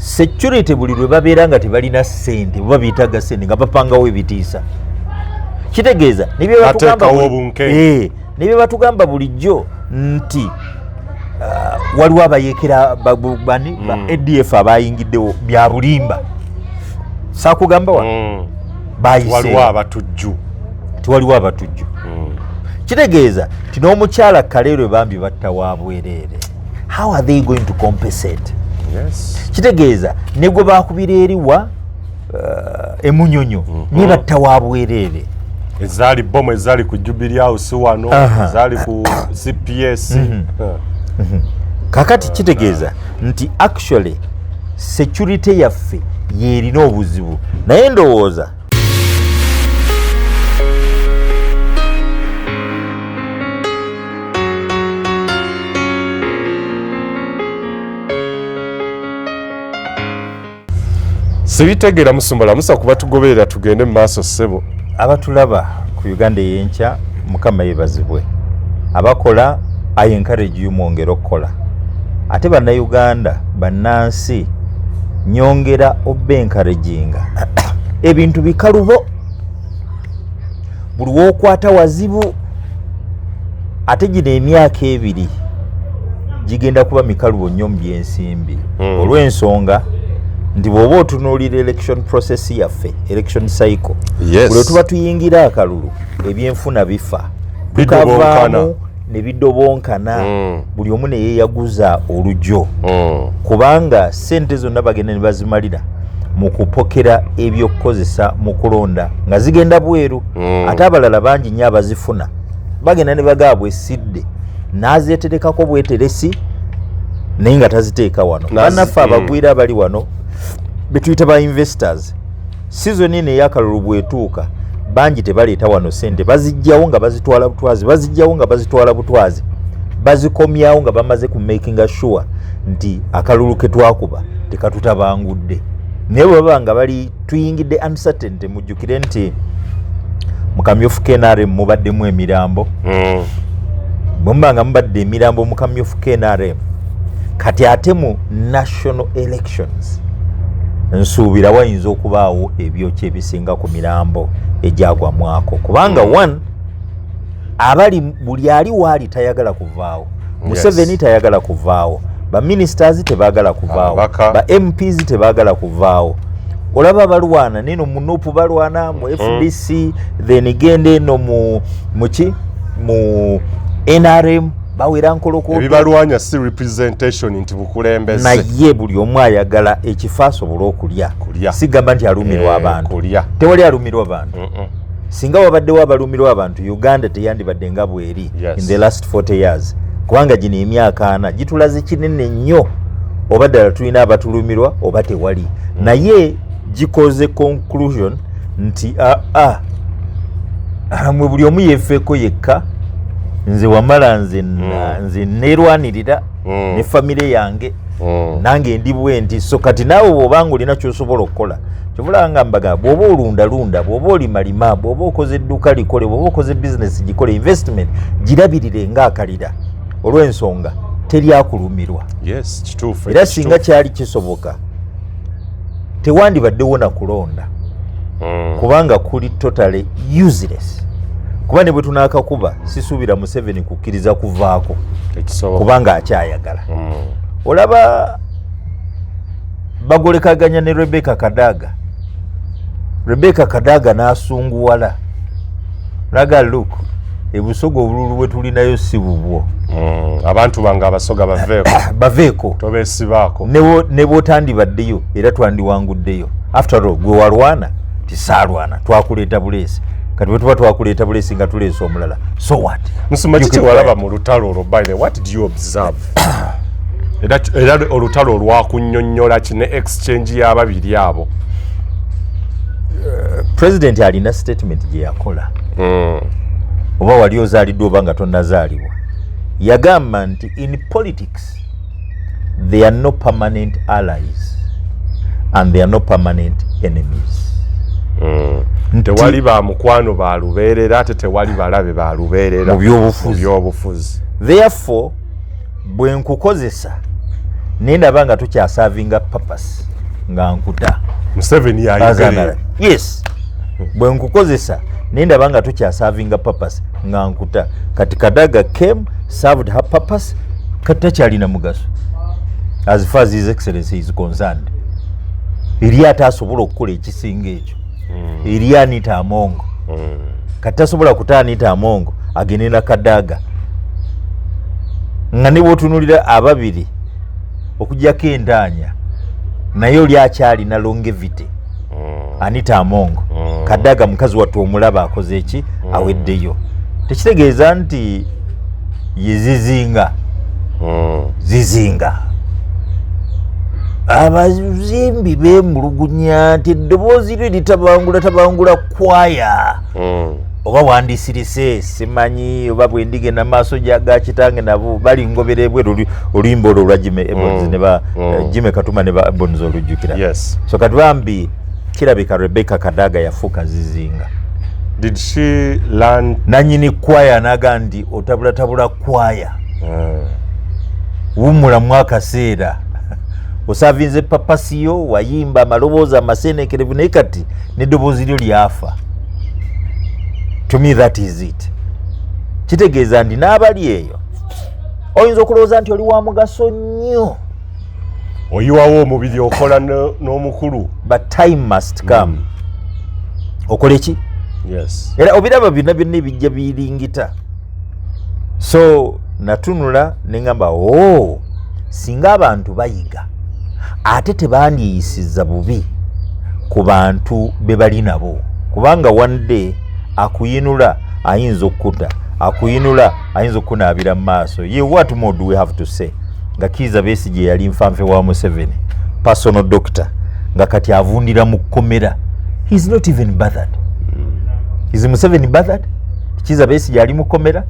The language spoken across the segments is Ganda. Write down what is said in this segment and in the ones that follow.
security buli lwe babeera nga tebalina ssente bwe babiyitaga ssente nga bapangawo ebitiisa kitegeeza nebye batugamba bulijjo nti waliwo abayekera ba ADF abayingiddewo bya bulimba saakugamba waliwo abatujju kitegeeza ti n'omukyala kaleero bambi batta wa bwereere how are they going to compensate? Kitegeeza ne gwe baakubira eriwa emunyonyo ne batta wa bwereere ezaali bomu ezaali ku Jubilee House wano ezaali ku CPS kakati kitegeeza nti actually security yaffe yerina obuzibu naye ndowooza Sibitegeera Musumbala musa kuba tugoberera tugende mu maaso ssebo abatulaba ku Uganda y'enkya mukama yebazibwe abakola I encourage you mwongere okukola ate bannayuganda bannansi nyongera obbe encouraginga ebintu bikalubo buli wookwata wazibu ate gino emyaka ebiri gigenda kuba mikalubo nnyo mu byensimbi olw'ensonga nti bw'oba otunuulira election process yaffe election cycle buli tuba tuyingira akalulu ebyenfuna bifa tukavaamu ne bidobonkana buli omu ne yeeyaguza olujjo kubanga ssente zonna bagenda ne bazimalira mu kupokera ebyokukozesa mu kulonda nga zigenda bweru ate abalala bangi nnyo abazifuna bagenda ne bagaabwa essidde n'azeeterekako bweteresi naye nga taziteeka wano bannaffe abagwira abali wano betuyita ba investors season eno ey'akalulu bwetuuka bangi tebaleeta wano ssente bazijjawo nga bazitwala butwazi bazikomyawo nga bamaze ku making sure nti akalulu ke twakuba tekatutabangudde naye bwe baba nga bali tuyingidde uncertainty mujjukire nti mu kamyufu KNRM mubaddemu emirambo bwe muba nga mubadde emirambo mu kamyufu KNRM kati ate mu national elections nsuubira wayinza okubaawo ebyokyo ebisinga ku mirambo egyagwamwako kubanga one abali buli ali waali tayagala kuvaawo Museveni tayagala kuvaawo baministers tebaagala kuvaawo ba MPs tebaagala kuvaawo olaba balwana neno mu NUP balwana mu FDC then gende no mu NRM bawera nkoloko ebibalwanya si representation nti bukulembeze naye buli omu ayagala ekifaaso obulo okulya sigamba nti alumirwa abantu tewali alumirwa abantu singa wabaddewo abalumirwa abantu Uganda teyandibadde nga bweri in the last 40 years kubanga gino emyaka 4 gitulaze kinene nnyo oba ddala tulina abatulumirwa oba tewali naye gikoze conclusion nti mwe buli omu yeefeeko yekka nze wamala nze neerwanirira ne famire yange nange ndi bwenti so kati naawe bw'obanga olina ky'osobola okukola kyovula nga mbaga bw'oba olundalunda bw'oba olimalima bw'oba okoze edduuka likole bw'oba okoze bizinesi gikole investment girabirire ng'akalira olw'ensonga teryakulumirwa era singa kyali kisoboka tewandibaddewo na kulonda kubanga kuli totally useless kuba ne bwe tunaakakuba sisuubira Museveni kukkiriza kuvaako kubanga akyayagala olaba bagolekaganya ne Rebecca Kadaga n'asunguwala laga look ebusogo obululu bwe tulinayo si bubwo abantu bange abasoga baveeko tobesibaako ne bw'otandibaddeyo era twandiwanguddeyo after all gwe walwana tisaalwana twakuleeta buleesi kati bwe tuba twakuleeta buleesi nga tuleesa omulala so what Musumba kiki walaba mu lutalo olwo by the what did you observe era olutalo olwakunnyonnyola kine exchange y'ababiri abo president alina statement gye yakola oba wali ozaaliddwa oba nga tonnazaalibwa yagamba nti in politics there are no permanent allies and there are no permanent enemies tewali ba mukwano balubeerera ate tewali balabe balubeerera mu byobufuzi therefore bwe nkukozesa nendaba nga tukyasavinga purpose nga nkuta Museveni yayogera. Yes, bwe nkukozesa nendaba nga tukyasavinga purpose nga nkuta kati Kadaga came served her purpose kati takyalina mugaso as far as his excellency is concerned. Eri atasobola okukola ekisinga ekyo eri Anita Amongo kati tasobola kuta Anita Amongo agende na Kadaga nga ne bw'otunuulira ababiri okujjako entaanya naye oli akyalina longevity. Anita Amongo Kadaga mukazi wattu omulaba akoze eki aweddeyo tekitegeeza nti ye zizinga abazimbi bemulugunya nti eddoboozi lyo litabangula kwaya oba wandisirise simanyi oba bwendigenda maaso ga kitange nabo bali ngobere bwe oluyimba olwo olwa Jimmy Ebons ne ba Jimmy Katuma ne ba Ebons olujjukira. Yes. So kati bambi kirabika Rebecca Kadaga yafuuka zizinga. Did she learn nanyini kwaya naga ndi otabula kwaya wumula mwakaseera osavinze papasiyo wayimba amaloboozi amasenekerevu naye kati n'eddoboozi lyo lyafa. To me that is it. Kitegeeza ndi n'abali eyo oyinza okulowooza nti oli wa mugaso nnyo oyiwawo omubiri okola n'omukulu but time must come okole ki. Yes. Era obiraba byonna byonna ebijja biringita. So natunula nengamba singa abantu bayiga ate tebandiyisiza bubi ku bantu be bali nabo kubanga one day akuyinula ayinza okkuta akuyinula ayinza okunaabira mu maaso. Ye what more do we have to say nga Kizza Besigye yali nfanfe wa Museveni personal doctor nga kati avundira mu kkomera. He's not even bothered. Is Museveni bothered? Kizza Besigye ali mu kkomera?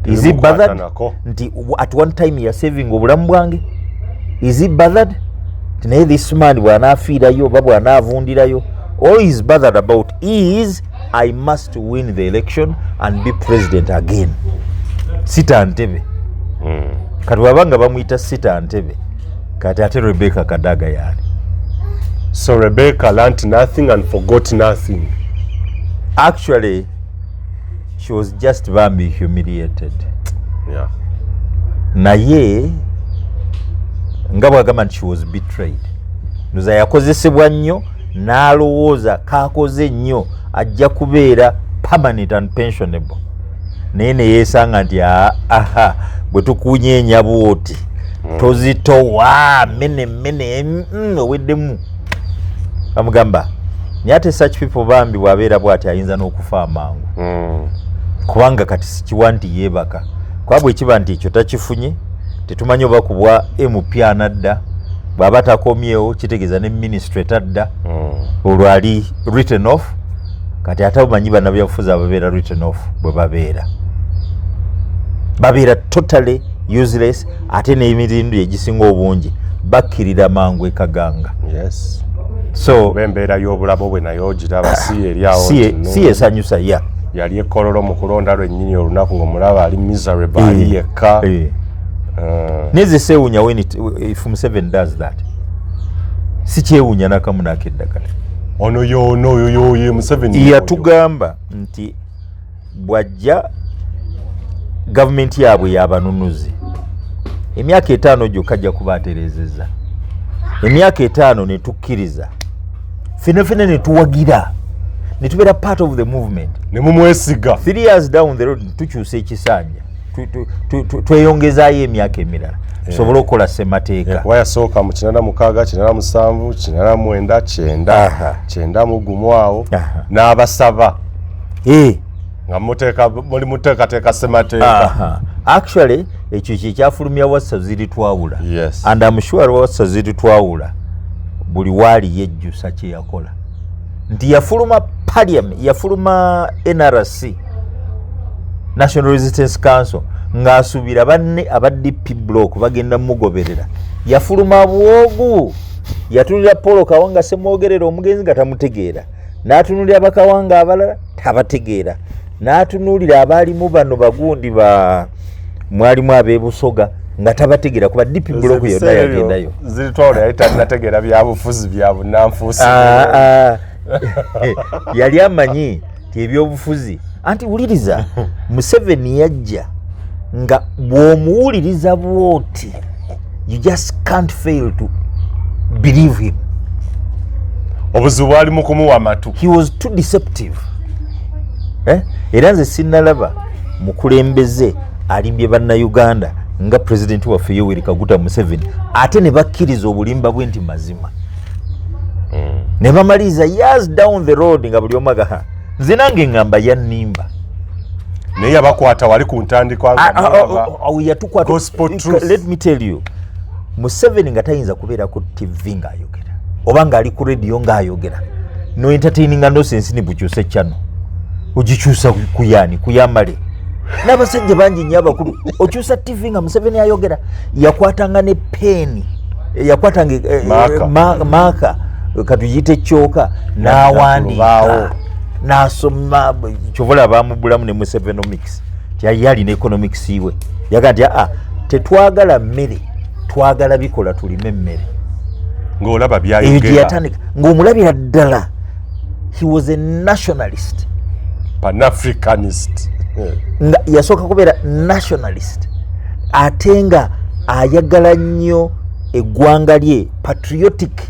Is he bothered nti at one time ya saving obulamu bwange? Is he bothered naye this man bw'anaafiirayo oba bw'anaavundirayo? All he is bothered about is I must win the election and be president again. Sita Ntebe. Kati wabanga bamuyita Sita Ntebe kati ate Rebecca Kadaga yani. So Rebecca learnt nothing and forgot nothing. Actually she was just bambi humiliated. Yeah. Naye nga bwagamba nti she was betrayed. Ndoza yakozesebwa nnyo n'alowooza kakoze nnyo ajja kubeera permanent and pensionable. Naye ne yeesanga nti bwe tukunyeenya bwoti tozitowa mene oweddemu bamugamba naye ate such people bambi bw'abeera bw'ati ayinza n'okufa amangu kubanga kati sikiwa nti yeebaka kuba bwe kiba nti ekyo takifunye tetumanyi oba kubwa MP anadda bw'aba takomyewo kitegeeza ne ministry tadda olwo ali written off kati ate omanyi bannabyabufuzi ababeera written off bwe babeera totally useless ate n'emirindu egisinga obungi bakkirira mangu ekaganga. Yes. So bembeera y'obulabo bwe nayo giraba si eri awo si esanyusa ya yali ekololo mu kulonda lwennyini olunaku ng'omulaba ali miserable ali yekka. Neze sewunya if Museveni does that. Si kyewunya nakamu n'akeddagala. Ono ye Museveni yatugamba nti bwajja gavumenti yaabwe y'abanunuzi emyaka 5 gyokka ajja kuba atereezezza. Emyaka 5 ne tukkiriza fenefene ne tuwagira ne tubeera part of the movement ne mumwesiga. 3 years down the road tukyusa ekisanja tweyongezaayo emyaka emirala tusobole okukola ssemateeka. Kuba yasooka mu 86, 87, 89, 91 awo n'abasaba nga muli muteekateeka ssemateeka. Actually ekyo kyekyafulumya wassa ziri twawula. Yes. And I'm sure wassa ziri twawula buli waali yejjusa kye yakola nti yafuluma parliament yafuluma NRC National Resistance Council ng'asuubira banne aba DP block bagenda mugoberera. Yafuluma bwogu yatulira Paul Kawanga semwogerera omugenzi nga tamutegeera n'atunulira bakawanga abalala tabategeera n'atunuulira abaalimu bano bagundi mwalimu ab'ebusoga nga tabategera kuba DP block yonna yagendayo zitwala yalitategera byabufuzi bya bunanfuusi yali amanyi ti ebyobufuzi anti wuliriza Museveni yajja nga bw'omuwuliriza bwoti you just can't fail to believe him. Obuzibu bwali mu kumuwa amatu. He was too deceptive. Era nze sinnalaba mukulembeze alimbye bannayuganda nga president waffe Yoweri Kaguta Museveni ate ne bakkiriza obulimba bwe nti mazima. Ne bamaliriza years down the road nga buli omaga nze nange ngamba yannimba. Naye yabakwata wali ku ntandikwa yatukwata. Let me tell you, Museveni nga tayinza kubeera ku TV ng'ayogera oba ng'ali ku radio ng'ayogera no entertaining no sense ni bukyuse channel ogikyusa kuyani kuyamale n'abasajja bangi nnyo abakulu okyusa TV nga Museveni ayogera yakwatanga ne peni yakwatanga maaka katuyite kyoka n'awandiika n'asoma kyovola bamubulamu ne Musevenomics yali alina economics iwe yagaa nti tetwagala mmere twagala bikola tulime mmere ng'olaba byayogera ng'omulabira ddala he was a nationalist pan-africanist nga yasooka kubeera nationalist ate nga ayagala nnyo eggwanga lye patriotic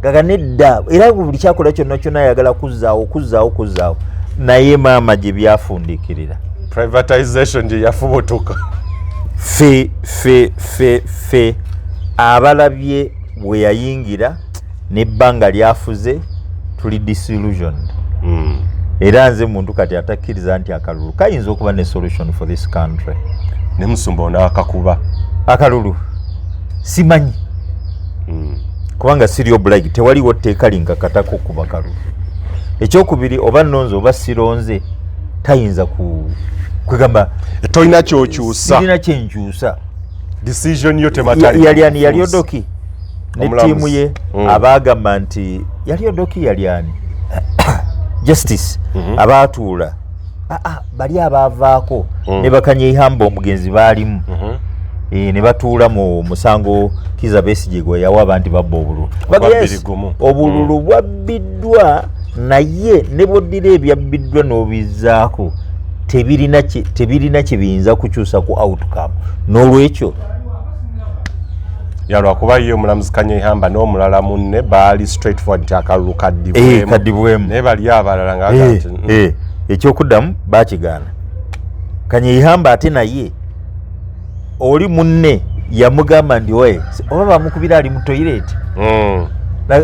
gaga nedda era buli kyakola kyonna kyonna ayagala kuzzaawo naye maama gye byafundikirira privatization gye yafubutuka fe abalabye bwe yayingira n'ebbanga lyafuze tuli disillusioned. Era nze muntu kati atakkiriza nti akalulu kayinza okuba ne solution for this country. Ne Musumba onakakuba akalulu simanyi kubanga siri obulagi tewaliwo tteeka linkakatako kuba kalulu. Ekyokubiri oba nnonze oba sironze tayinza kwegamba tolina kyokyusa sirina kyenkyusa decision yo tematali yali odoki ne tiimu ye abaagamba nti yali odoki yali ani justice abaatuula bali abaavaako ne bakanya ihamba omugenzi baalimu ne batuula mu musango Kizza Besigye gwe yawa abantu babba obululu obululu bwabbiddwa naye ne boddira ebyabbiddwa n'obizzaako tebirina kye biyinza kukyusa ku outcome n'olwekyo yalwakuba ye omulamuzi Kanyehamba n'omulala munne baali straightforward nti akalulu kaddibwemu naye bali abalala ngaaga nti ekyokuddamu bakigaana. Kanyehamba ate naye oli munne yamugamba ndi oye oba bamukubira ali mu toilet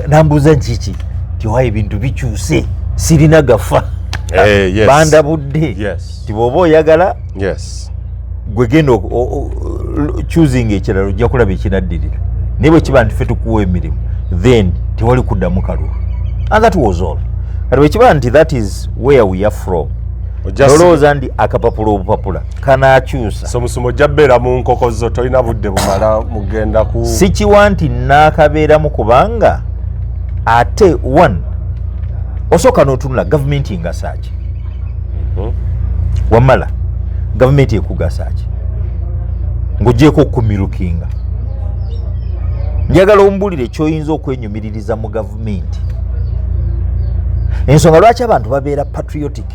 nambuuza nkiki ti owa ebintu bikyuse sirina gafa bandabudde ti bw'oba oyagala gwe genda choosing ekirala ojja kulaba ekinaddirira naye bwe kiba nti ffe tukuwa emirimu then tewali kuddamu kalulu and that was all. Kati bwe kiba nti that is where we are from olowooza ndi akapapula obupapula kanaakyusa so Musumba ojja bbeera mu nkoko zo tolina budde bumala mugenda ku si kiwa nti naakabeeramu kubanga ate one osooka n'otunula gavumenti ngasaaki wamala gavumenti ekugasaaki ng'oggyeko okumirukinga njagala ombuulire ekyoyinza okwenyumiririza mu gavumenti ensonga lwaki abantu babeera patriotic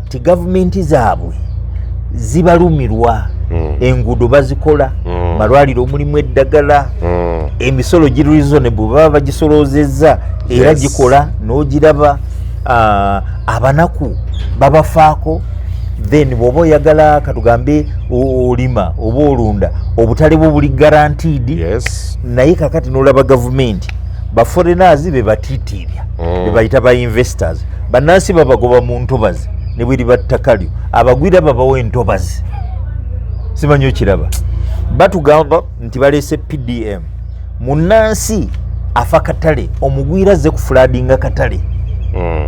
ti gavumenti zaabwe zibalumirwa enguudo bazikola malwaliro omulimu eddagala emisolo giri reasonable baba bagisoloozezza era gikola n'ogiraba abanaku babafaako then bw'oba oyagala katugambe olima oba olunda obutale bwo buli guaranteed naye kakati n'olaba gavumenti baforeigners be batiitiibya be bayita ba investors bannansi babagoba mu ntobazi ne bweri battakalyo abagwira babawa entobazi simanyi okiraba batugamba nti baleese PDM munnansi afa katale omugwira ze kufuladinga katale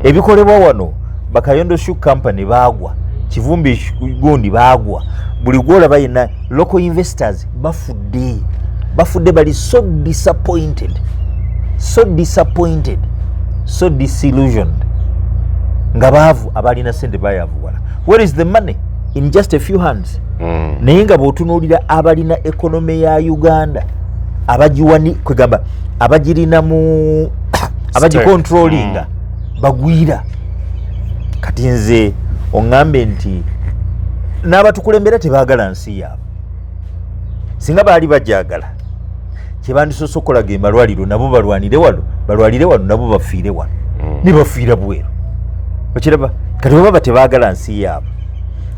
ebikolebwa wano Bakayondo Shoe Company baagwa Kivumbi gundi baagwa buli gwolaba yenna local investors bafudde bali so disillusioned nga baavu abalina sente bayavuwala. Where is the money? in just a few hands. Naye nga bw'otunuulira abalina ekonome ya Uganda abagiwani kwegamba abagirina mu abagikontrolinga bagwira. Kati nze oŋŋambe nti n'abatukulembera tebaagala nsi yaabwe. Singa baali bajagala kyebandisoose okukola ge malwaliro nabo balwanire wano nabo bafiire wano ne bafiira bweru. Okiraba kati bwe baba tebaagala nsi yaabwe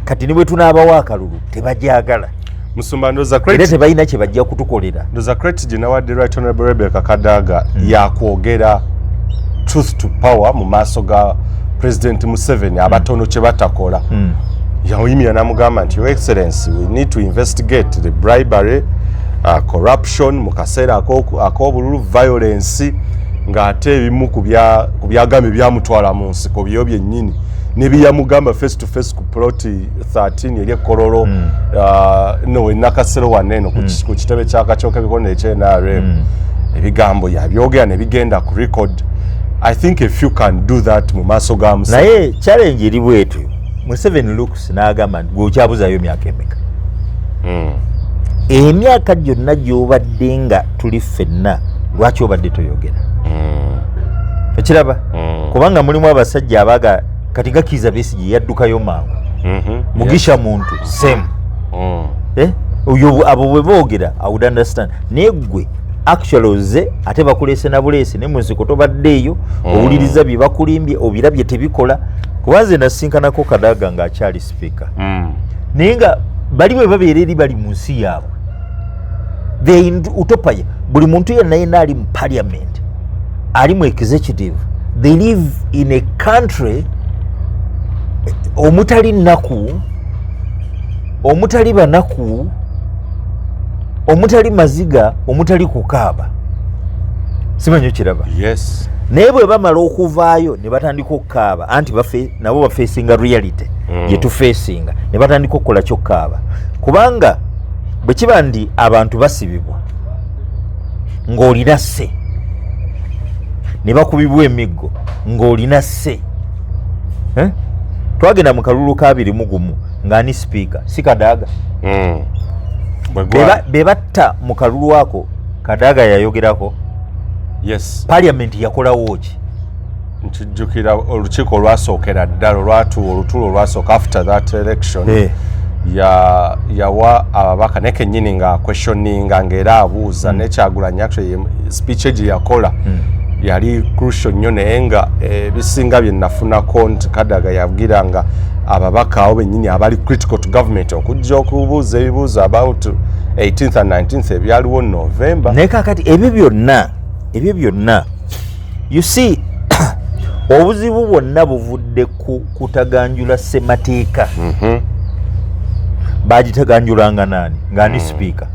kati ne bwe tunaabawo akalulu tebajagala. Musumba ndoza era tebalina kye bajja kutukolera. Ndoza credit gye nawadde Right Honorable Rebecca Kadaga yakwogera truth to power mu maaso ga President Museveni abatono kye batakola. Yawimya namugamba nti Your Excellency, we need to investigate the bribery, corruption mu kaseera ak'obululu, violence, ng'ate ebimu ku byagambye byamutwala mu nsiko byo byennyini ne byamugamba face to face ku plot 13 eri Kololo no enakasero waneno ku kitebe ky'akacooka ebikondo ekyenRM ebigambo yabyogera ne bigenda ku record. I think if you can do that mu maaso ga Museveni. Naye challenge eri bwetu Museveni looks n'agamba nti gweokyabuzayo myaka emeka. Emyaka gyonna gy'obadde nga tuli ffenna lwaki obadde toyogera? Okiraba? Kubanga mulimu abasajja abaga kati gakiza Besigye yaddukayo mangu. Mugisha muntu same. Oyo abo bwe boogera I would understand. Naye gwe actually oze ate bakuleese na buleese ne mu nsiko tobaddeeyo owuliriza bye bakulimbye obirabye tebikola. Kubanze nasinkanako Kadaga ng'akyali speaker. Naye nga bali bwe babeera eri bali mu nsi yaabwe. Utopaya buli muntu yenna ali mu parliament ali mu executive. They live in a country omutali nnaku, omutali banaku, omutali maziga, omutali kukaaba. Simanyi okiraba? Yes. Naye bwe bamala okuvaayo ne batandika okukaaba anti nabo bafeesinga reality gye tufeesinga ne batandika okukola kyokkaaba. Kubanga bwe kiba ndi abantu basibibwa ng'olina sse ne bakubibwa emiggo ng'olina sse. Twagenda mu kalulu ka 21 ng'ani speaker si Kadaga. Be batta mu kalulu ako Kadaga yayogerako. Yes. Parliament yakolawo ki? Ntujjukira olukiiko olwasookera ddala olutulo olwasooka after that election. Yawa ababaka ne kennyini nga questioninga ng'era abuuza n'Ekyagulanyi actually speech gye yakola yali crucial nnyo naye nga ebisinga bye nafunako nti Kadaga yabwiranga ababaka abo bennyini abali critical to government okujja okubuuza ebibuuzo about 18th and 19th ebyaliwo November. Naye kakati ebyo byonna you see obuzibu bwonna buvudde ku kutaganjula ssemateeka. Bagitaganjulanga nani ng'ani speaker.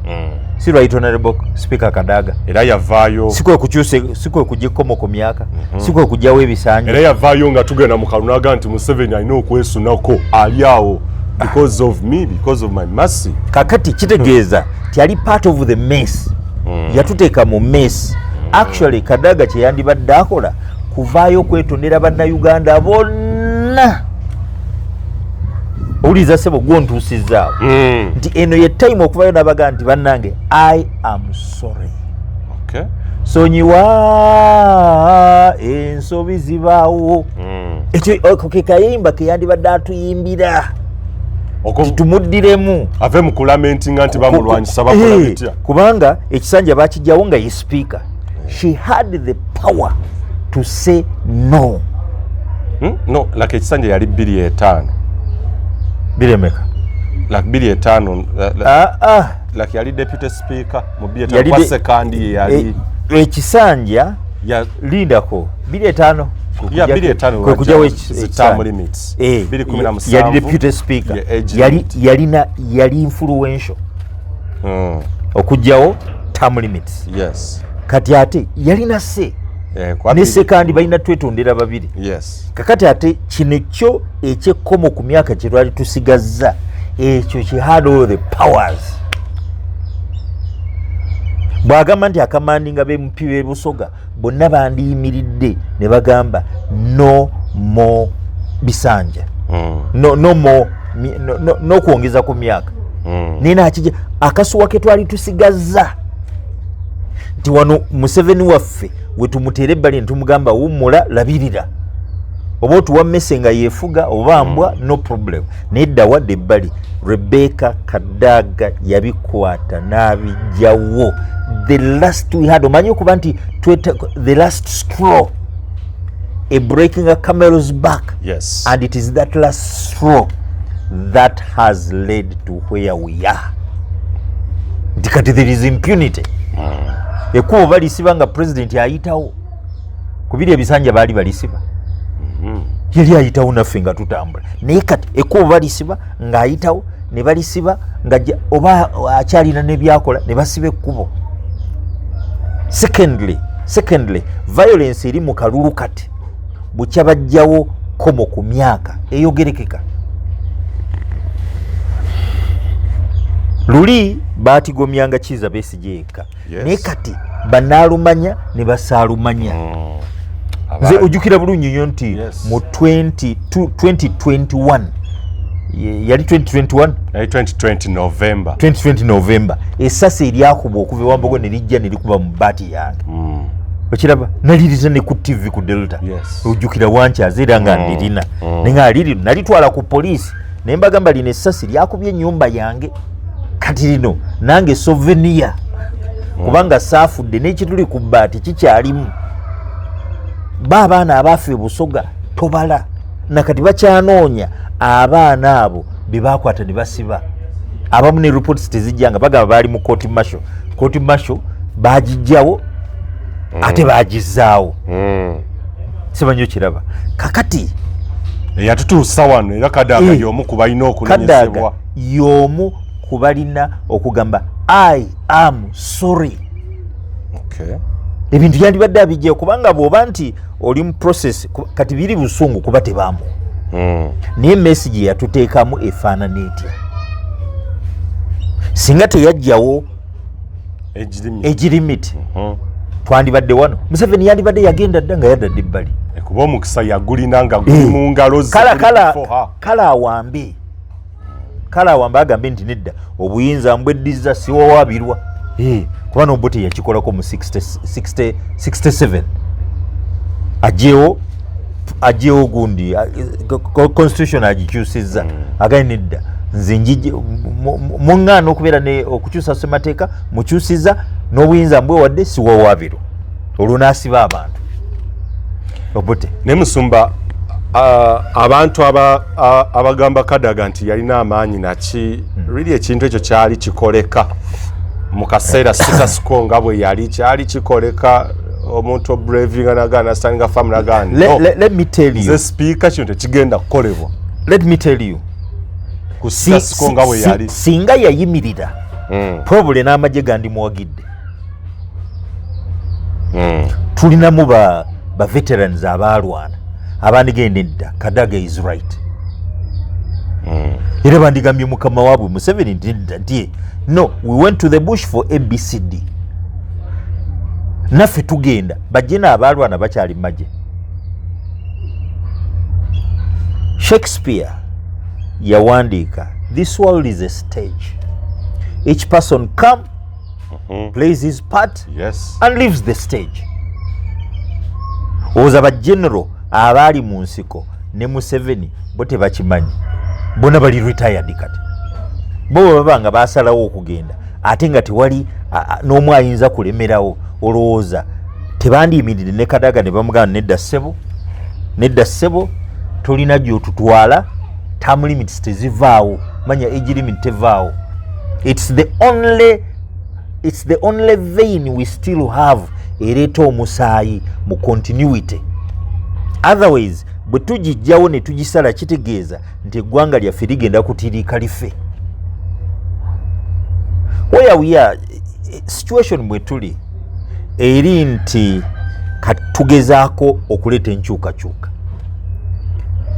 Si Right Honorable Speaker Kadaga. Era yavaayo. Sikwe kugikomo ku myaka. Sikwe kujjawo ebisanja. Era yavaayo nga tugenda mu kalunaga nti Museveni alina okwesunako ali awo because of me, because of my mercy. Kakati kitegeeza ti ali part of the mess. Yatuteeka mu mess. Actually Kadaga kye yandibadde akola kuvaayo kwetondera bannayuganda bonna. Uliza sebo gwontuusizaawo nti eno ye time okuvayo nabaga nti bannange I am sorry. Okay. Sonyiwa ensobi zibaawo. Ekyo ke kayimba ke yandibadde atuyimbira titumuddiremu ave mu kulamentinga nti bamulwanyisa bakola bitya. Kubanga ekisanja bakijjawo nga ye speaker. She had the power to say no. No, like ekisanja yali 2.5. Biremeka. Like 2.5. Like yali deputy speaker mu 2.5 kwa sekandi yali. Ekisanja lindako 2.5. Ya 2.5 kwe kujawo term limits. 2.17. Yali deputy speaker. Yali influential. Okujjawo term limits. Yes. Kati ate yalina se. Ne sekandi balina twetondera babiri. Yes. Kakati ate kino kyo ekyekkomo ku myaka kye twali tusigazza ekyo kye had all the powers. Bwagamba nti akamandinga b'MP b'e Busoga bonna bandiyimiridde ne bagamba no more bisanja. No more n'okwongeza ku myaka nina akija akasuwa ke twali tusigazza nti wano Museveni waffe we tumuteera ebbali ne tumugamba wummula labirira oba otuwa mmese nga yeefuga oba mbwa no problem nedda wadde ebbali Rebecca Kadaga yabikwata n'abijjawo the last we had omanyi okuba nti the last straw a breaking a camel's back. Yes. And it is that last straw that has led to where we are. Because there is impunity. Ekubo balisiba nga president ayitawo. Kubiri ebisanja bali balisiba. Yali ayitawo naffe nga tutambula. Naye kati ekubo balisiba nga ayitawo ne balisiba nga oba akyalina ne byakola ne basiba ekkubo. Secondly, violence eri mu kalulu kati. Bukya bajjawo komo ku myaka eyogerekeka. Luli batigomyanga Kiza Besigye yekka. Naye kati banaalumanya ne basaalumanya. Nze ojjukira bulungi nnyo nti mu 2021 yali 2021 yali 2020 November essasi eryakuba okuva Wambogo ne lijja ne likuba mu bbaati yange. Okiraba naliriza ne ku TV ku Delta. Ojjukira Wankyaza era nga ndirina nenga alirino nalitwala ku poliisi ne mbagamba lino essasi lyakubye ennyumba yange kati lino nange souvenir kubanga saafudde n'ekituli ku bbaati kikyalimu. Abaana abaafa Busoga tobala nakati bakyanoonya abaana abo be baakwata ne basiba. Abamu ne reports tezijjanga bagamba baali mu court martial baagijjawo ate baagizaawo. Simanyi okiraba kakati yatutuusa wano era Kadaga y'omu ku balina okunenyezebwa. Y'omu ku balina okugamba I am sorry. Okay. Ebintu yandibadde abijjayo kubanga bw'oba nti oli mu process kati biri busungu kuba tebaamu. Naye message yatuteekamu efaanana etya. Singa teyajjawo egirimiti twandibadde wano. Museveni yandibadde yagenda dda nga yaddadde ebbali. Kuba omukisa yagulina nga guli mu ngalo ze. Kala awambe agambe nti nedda obuyinza mbweddiza siwawabirwa. Kuba n'Obote yakikolako mu 67 ajeewo gundi constitution agikyusizza agaye nedda nze njije muŋŋaana okubeera okukyusa ssemateeka mukyusizza n'obuyinza mbwewadde siwawabirwa olwo n'asiba abantu. Obote ne Musumba abantu abagamba Kadaga nti yalina amaanyi naki really ekintu ekyo kyali kikoleka mu kaseera sikasiko nga bwe yali kyali kikoleka omuntu obravinga nagana standing family nagana. Let me tell you. The speaker kino tekigenda kukolebwa. Let me tell you. Kusikasiko nga bwe yali. Singa yayimirira. Probably n'amagye gandi muwagidde. Tulinamu ba veterans abaalwana abandigenda edda Kadaga is right. Era bandigambye mukama waabwe Museveni nti no, we went to the bush for ABCD. Naffe tugenda bajje n'abaalwana bakyali magye. Shakespeare yawandiika this world is a stage. Each person come plays his part and leaves the stage. Oza ba general abaali mu nsiko ne Museveni bo tebakimanyi bona bali retired kati bo babanga basalawo okugenda ate nga tewali n'omu ayinza kulemerawo olowooza tebandiyimirire ne Kadaga ne bamugamba nedda ssebo tolina gy'otutwala term limits tezivaawo manya age limit tevaawo. It's the only vein we still have ereeta omusaayi mu continuity. Otherwise bwe tugijjawo ne tugisala kitegeeza nti eggwanga lyaffe ligenda kutiriika life. Where we are, situation mwe tuli eri nti tugezaako okuleeta enkyukakyuka.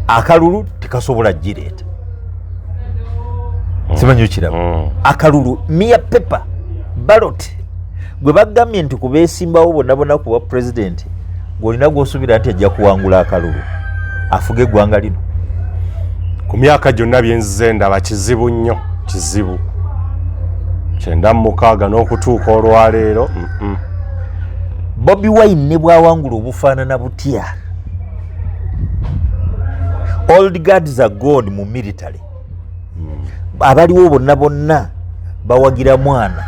Akalulu tekasobola gireeta. Simanyi okiraba. Akalulu mere paper ballot gwe bagambye nti kubeesimbawo bonna kuba president ng'olina gw'osuubira nti ajja kuwangula akalulu afuge eggwanga lino. ku myaka gyonna byenzize ndaba kizibu nnyo, kizibu 96 n'okutuuka olwaleero. Bobi Wine ne bwawangula obufaanana butya. Old guards are gone mu military. Abaliwo bonna bawagira mwana.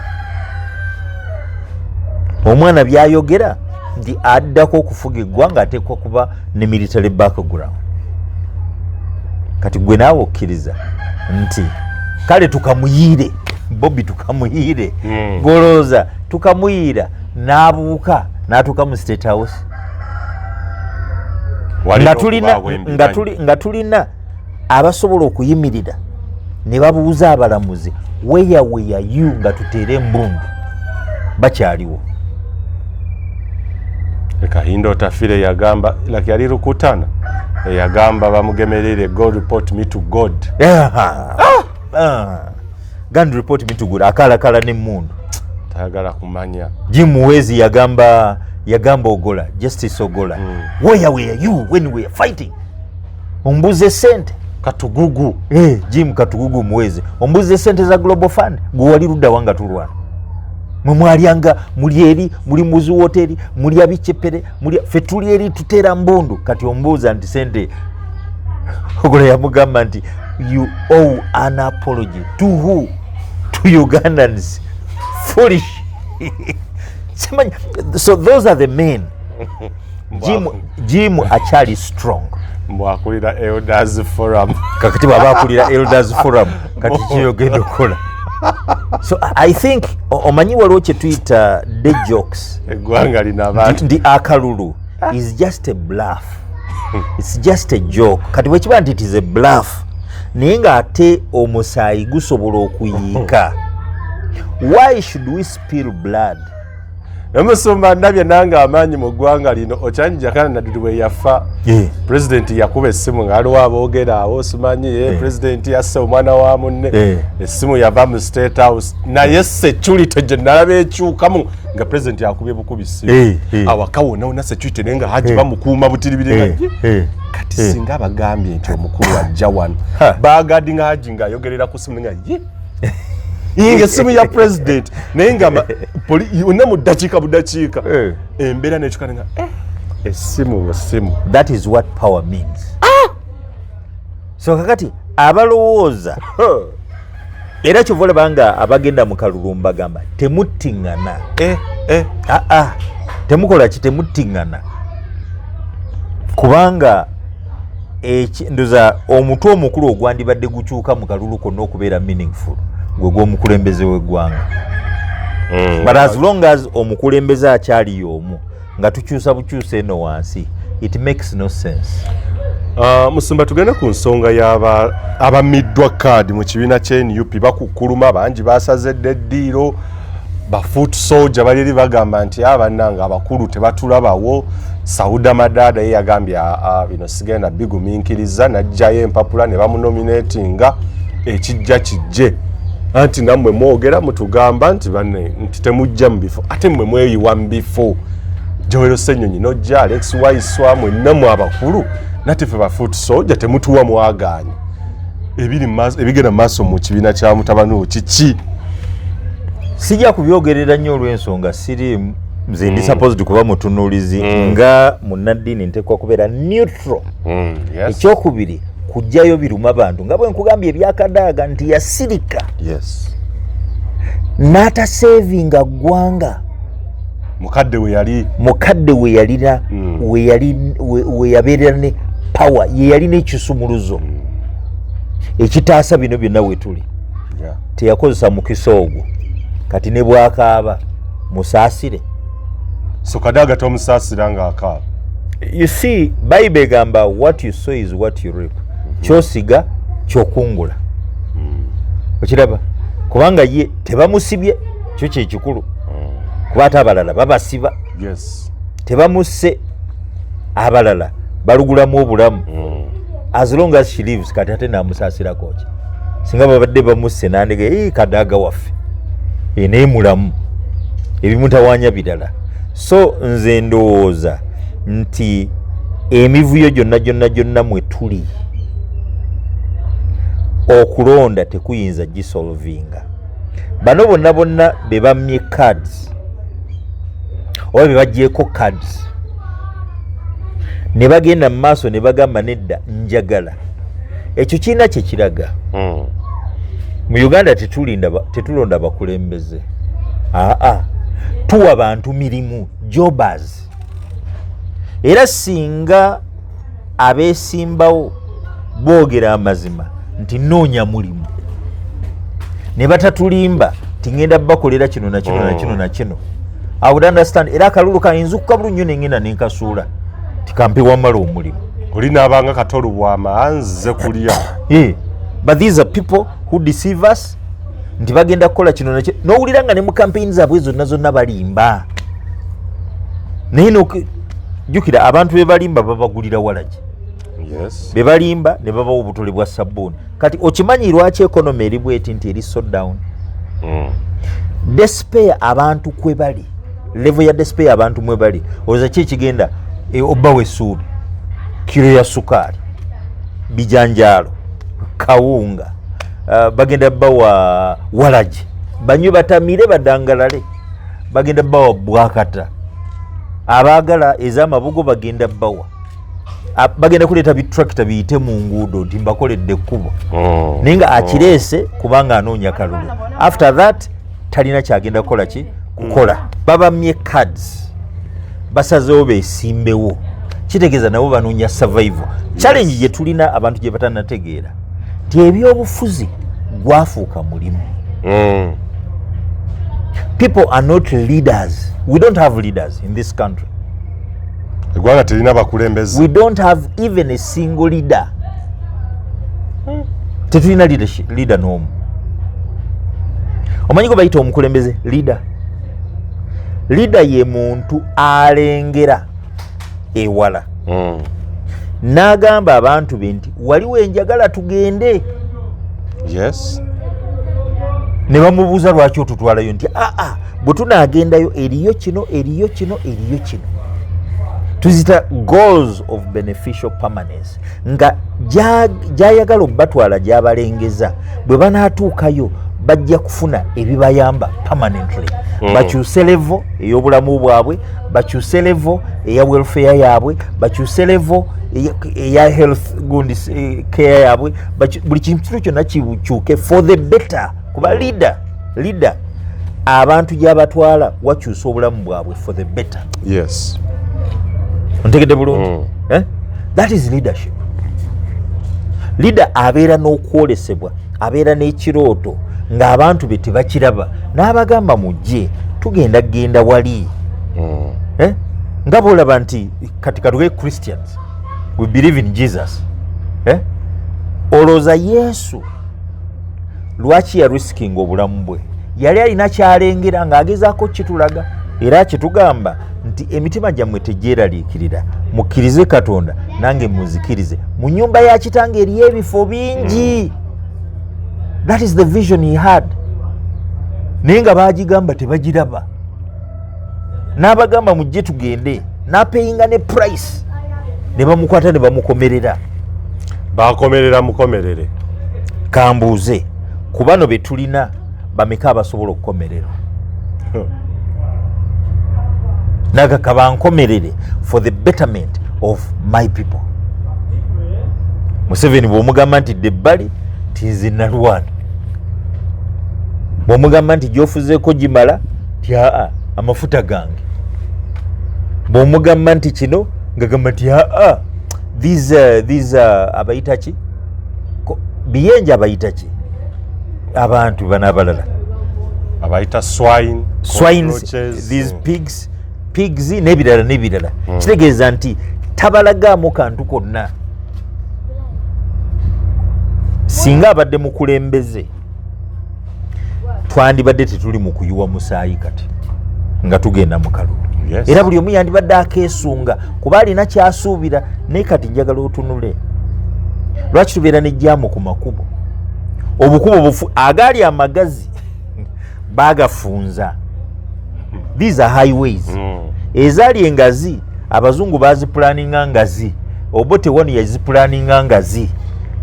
Omwana byayogera ndi addako okufuga eggwanga ateekwa kuba ne military background. Kati gwe naawe okkiriza nti kale tukamuyiire Bobi tukamuyiire golooza tukamuyiira n'atuuka mu State House nga tulina abasobola okuyimirira ne babuuza abalamuzi where were you nga tuteera embundu bakyaliwo. Kahindo Tafire yagamba like yali Rukutana yagamba bamugemerere go report me to God. God report me to God akalakala n'emmundu tayagala kumanya. Jim Muwezi yagamba Ogola, Justice Ogola. Where were you when we were fighting? Ombuze sente Katugugu. Jim Katugugu Muwezi. Ombuze sente za Global Fund. Guwali rudda wanga tulwana. Mwalianga muli eri muli muzu hoteli muli abichepere muli fetuli eri tutera mbundu kati ombuza nti sente Ogola yamugamba nti you owe an apology to who? To Ugandans. Foolish. So those are the men. Jim achali strong. Mwakulira Elders Forum. Kakati babakulira Elders Forum kati kiyogenda okola. So I think omanyi waliwo kye tuyita dead jokes. Eggwanga lina abantu. Ndi akalulu is just a bluff. It's just a joke. Kati bwekiba nti it is a bluff. Naye nga ate omusaayi gusobola okuyiika. Why should we spill blood? Namusumba ndabye nanga amaanyi mu ggwanga lino Ochanji Jakana Nadduli bwe yafa. President yakuba essimu ng'aliwo aboogera awo simanyi president yasse omwana wa munne. Essimu yava mu State House naye security gye nalaba ekyukamu nga president yakubye bukubi essimu. Awaka wonna security naye nga haji bamukuuma butiribiri kati singa bagambye nti omukulu ajja wano baagadinga haji ng'ayogerera ku ssimu nga ye inge simu ya president naye nga yonna mu ddakiika budakiika embeera n'ekikana nga essimu. That is what power means. So kakati abalowooza era kyova olabanga abagenda mu kalulu mbagamba temuttiŋŋana. Temukola ki temuttiŋŋana kubanga ndoza omutwe omukulu ogwandibadde gukyuka mu kalulu konna okubeera meaningful gwe gw'omukulembeze w'eggwanga. But as long as omukulembeze akyali y'omu nga tukyusa bukyusa eno wansi it makes no sense. Musumba tugenda ku nsonga y'abamiddwa kaadi mu kibiina ky'NUP bakukuluma bangi basazedde eddiiro ba foot soldier bali bagamba nti abannanga abakulu tebatulabawo. Sauda Madada ye yagambye bino sigenda bigumiikiriza najjayo empapula ne bamunominatinga ekijja kijje anti nammwe mwogera mutugamba nti banne nti temujja mu bifo ate mmwe mweyiwa mu bifo. Joel Ssenyonyi nojja Alex Waiswa mwenna mu abakulu nate ffe ba foot soldier temutuwa mwagaanye ebigenda maaso mu kibiina kya mutabani kiki. Sijja kubyogerera nnyo olw'ensonga siri nze ndi supposed kuba mutunuulizi nga munnaddiini nteekwa kubeera neutral. Ekyokubiri kujjayo biruma bantu nga bwe nkugambye ebyakadaaga nti yasirika n'ataseevinga ggwanga. Mukadde we yalina we yabeerera ne power ye yalina ekisumuluzo ekitaasa bino byonna we tuli. Teyakozesa mukisa ogwo kati ne bwakaaba musaasire. So Kadaga tomusaasira ng'akaaba. You see, Bible egamba what you sow is what you reap. Kyosiga kyokungula. Okiraba kubanga ye tebamusibye kyo kyekikulu. Kuba ate abalala babasiba. Tebamusse abalala balugulamu obulamu. As long as she lives kati ate naamusaasirako ki. Singa babadde bamusse n'andege Kadaga waffe naye mulamu ebimutawaanya birala. So nze ndowooza nti emivuyo gyonna mwe tuli okulonda tekuyinza gisolvinga. Bano bonna be bamye cards oba be bagyeko cards ne bagenda mu maaso ne bagamba nedda njagala. Ekyo kiina kye kiraga. Mu Uganda tetulonda bakulembeze. Tuwa bantu mirimu, jobbers. Era singa abeesimbawo boogera amazima nti noonya mulimu ne batatulimba tingenda bakolera kino na kino na kino na kino, I would understand. Era akalulu kayinza okukabula nnyo nengenda nenkasuula tikampe wamala omulimu. Olinaabanga katolu bwama nze kulya. But these are people who deceive us nti bagenda kukola kino na kino, n'owulira nga ne mu campaign zaabwe zonna balimba. Naye jjukira abantu be balimba babagulira walagi. Yes. Be balimba ne babawa obutole bwa sabbuuni. Kati okimanyi lwaki economy eri bweti nti eri so down? Despair abantu kwe bali, level ya despair abantu mwe bali, olowooza ki ekigenda obbawa essuubi, kiro ya sukaali, bijanjaalo, kawunga, bagenda bawa walagi, banywe batamire badangalale, bagenda bawa bwakata, abaagala ez'amabugo bagenda bawa, bagenda kuleeta bitrakita biyite mu nguudo nti mbakoledde ekkubo, naye nga akireese kubanga anoonya kalulu. After that talina kyagenda kukola ki kukola. Babamye cards basazeewo beesimbewo, kitegeeza nabo banoonya survival. Challenge gye tulina abantu gye batanategeera nti ebyobufuzi gwafuuka mulimu. People are not leaders. We don't have leaders in this country. Eggwanga terina bakulembeze. We don't have even a single leader. Tetulina leader n'omu. Omanyi ko bayita omukulembeze leader. Leader ye muntu alengera ewala. N'agamba abantu be nti waliwo enjagala tugende. Yes. Ne bamubuuza lwaki otutwalayo nti bwe tunaagendayo eriyo kino eriyo kino eriyo kino. Tuzita goals of beneficial permanence. Nga gyayagala okubatwala gyabalengeza bwe banaatuukayo bajja kufuna ebibayamba permanently. Bakyuse level ey'obulamu bwabwe, bakyuse level eya welfare yaabwe, bakyuse level eya health care yaabwe, buli kintu kyonna kikyuke for the better. Kuba leader abantu gy'abatwala wakyusa obulamu bwabwe for the better. Yes. Ontegedde bulungi? That is leadership. Leader abeera n'okwolesebwa, abeera n'ekirooto ng'abantu be tebakiraba, n'abagamba mujje tugenda wali. Nga bw'olaba nti kati katuge Christians, we believe in Jesus. Olowooza Yesu lwaki ya risking obulamu bwe? Yali alina kyalengera ng'agezaako kitulaga era kitugamba nti emitima gyammwe tegyeraliikirira, mukkirize Katonda nange muzikirize, mu nnyumba ya kitange eriyo ebifo bingi. That is the vision he had. Naye nga baagigamba tebagiraba, n'abagamba mujje tugende, n'apeyinga ne price, ne bamukwata ne bamukomerera. Bakomerera mukomerere. Kambuuze ku bano be tulina bameka abasobola okukomererwa? Naga kabankomerere for the betterment of my people. Museveni bw'omugamba nti Debbali tinze nalwana, bw'omugamba nti gyofuzeeko gimala ti amafuta gange, bw'omugamba nti kino ngagamba nti these abayita ki biyenje, abayita ki abantu bana abalala abayita swines, these pigs n'ebirala. Kitegeeza nti tabalagaamu kantu konna. Singa abadde mukulembeze twandibadde tetuli mu kuyiwa musaayi kati nga tugenda mu kalulu. Yes. Era buli omu yandibadde akeesunga kuba alina kyasuubira. Naye kati njagala otunule lwaki tubeera n'ejjaamu ku makubo. Obukubo agaali amagazi bagafunza. These are highways. Ezaali engazi abazungu bazipulaninga ngazi, Obote wano yazipulaninga ngazi.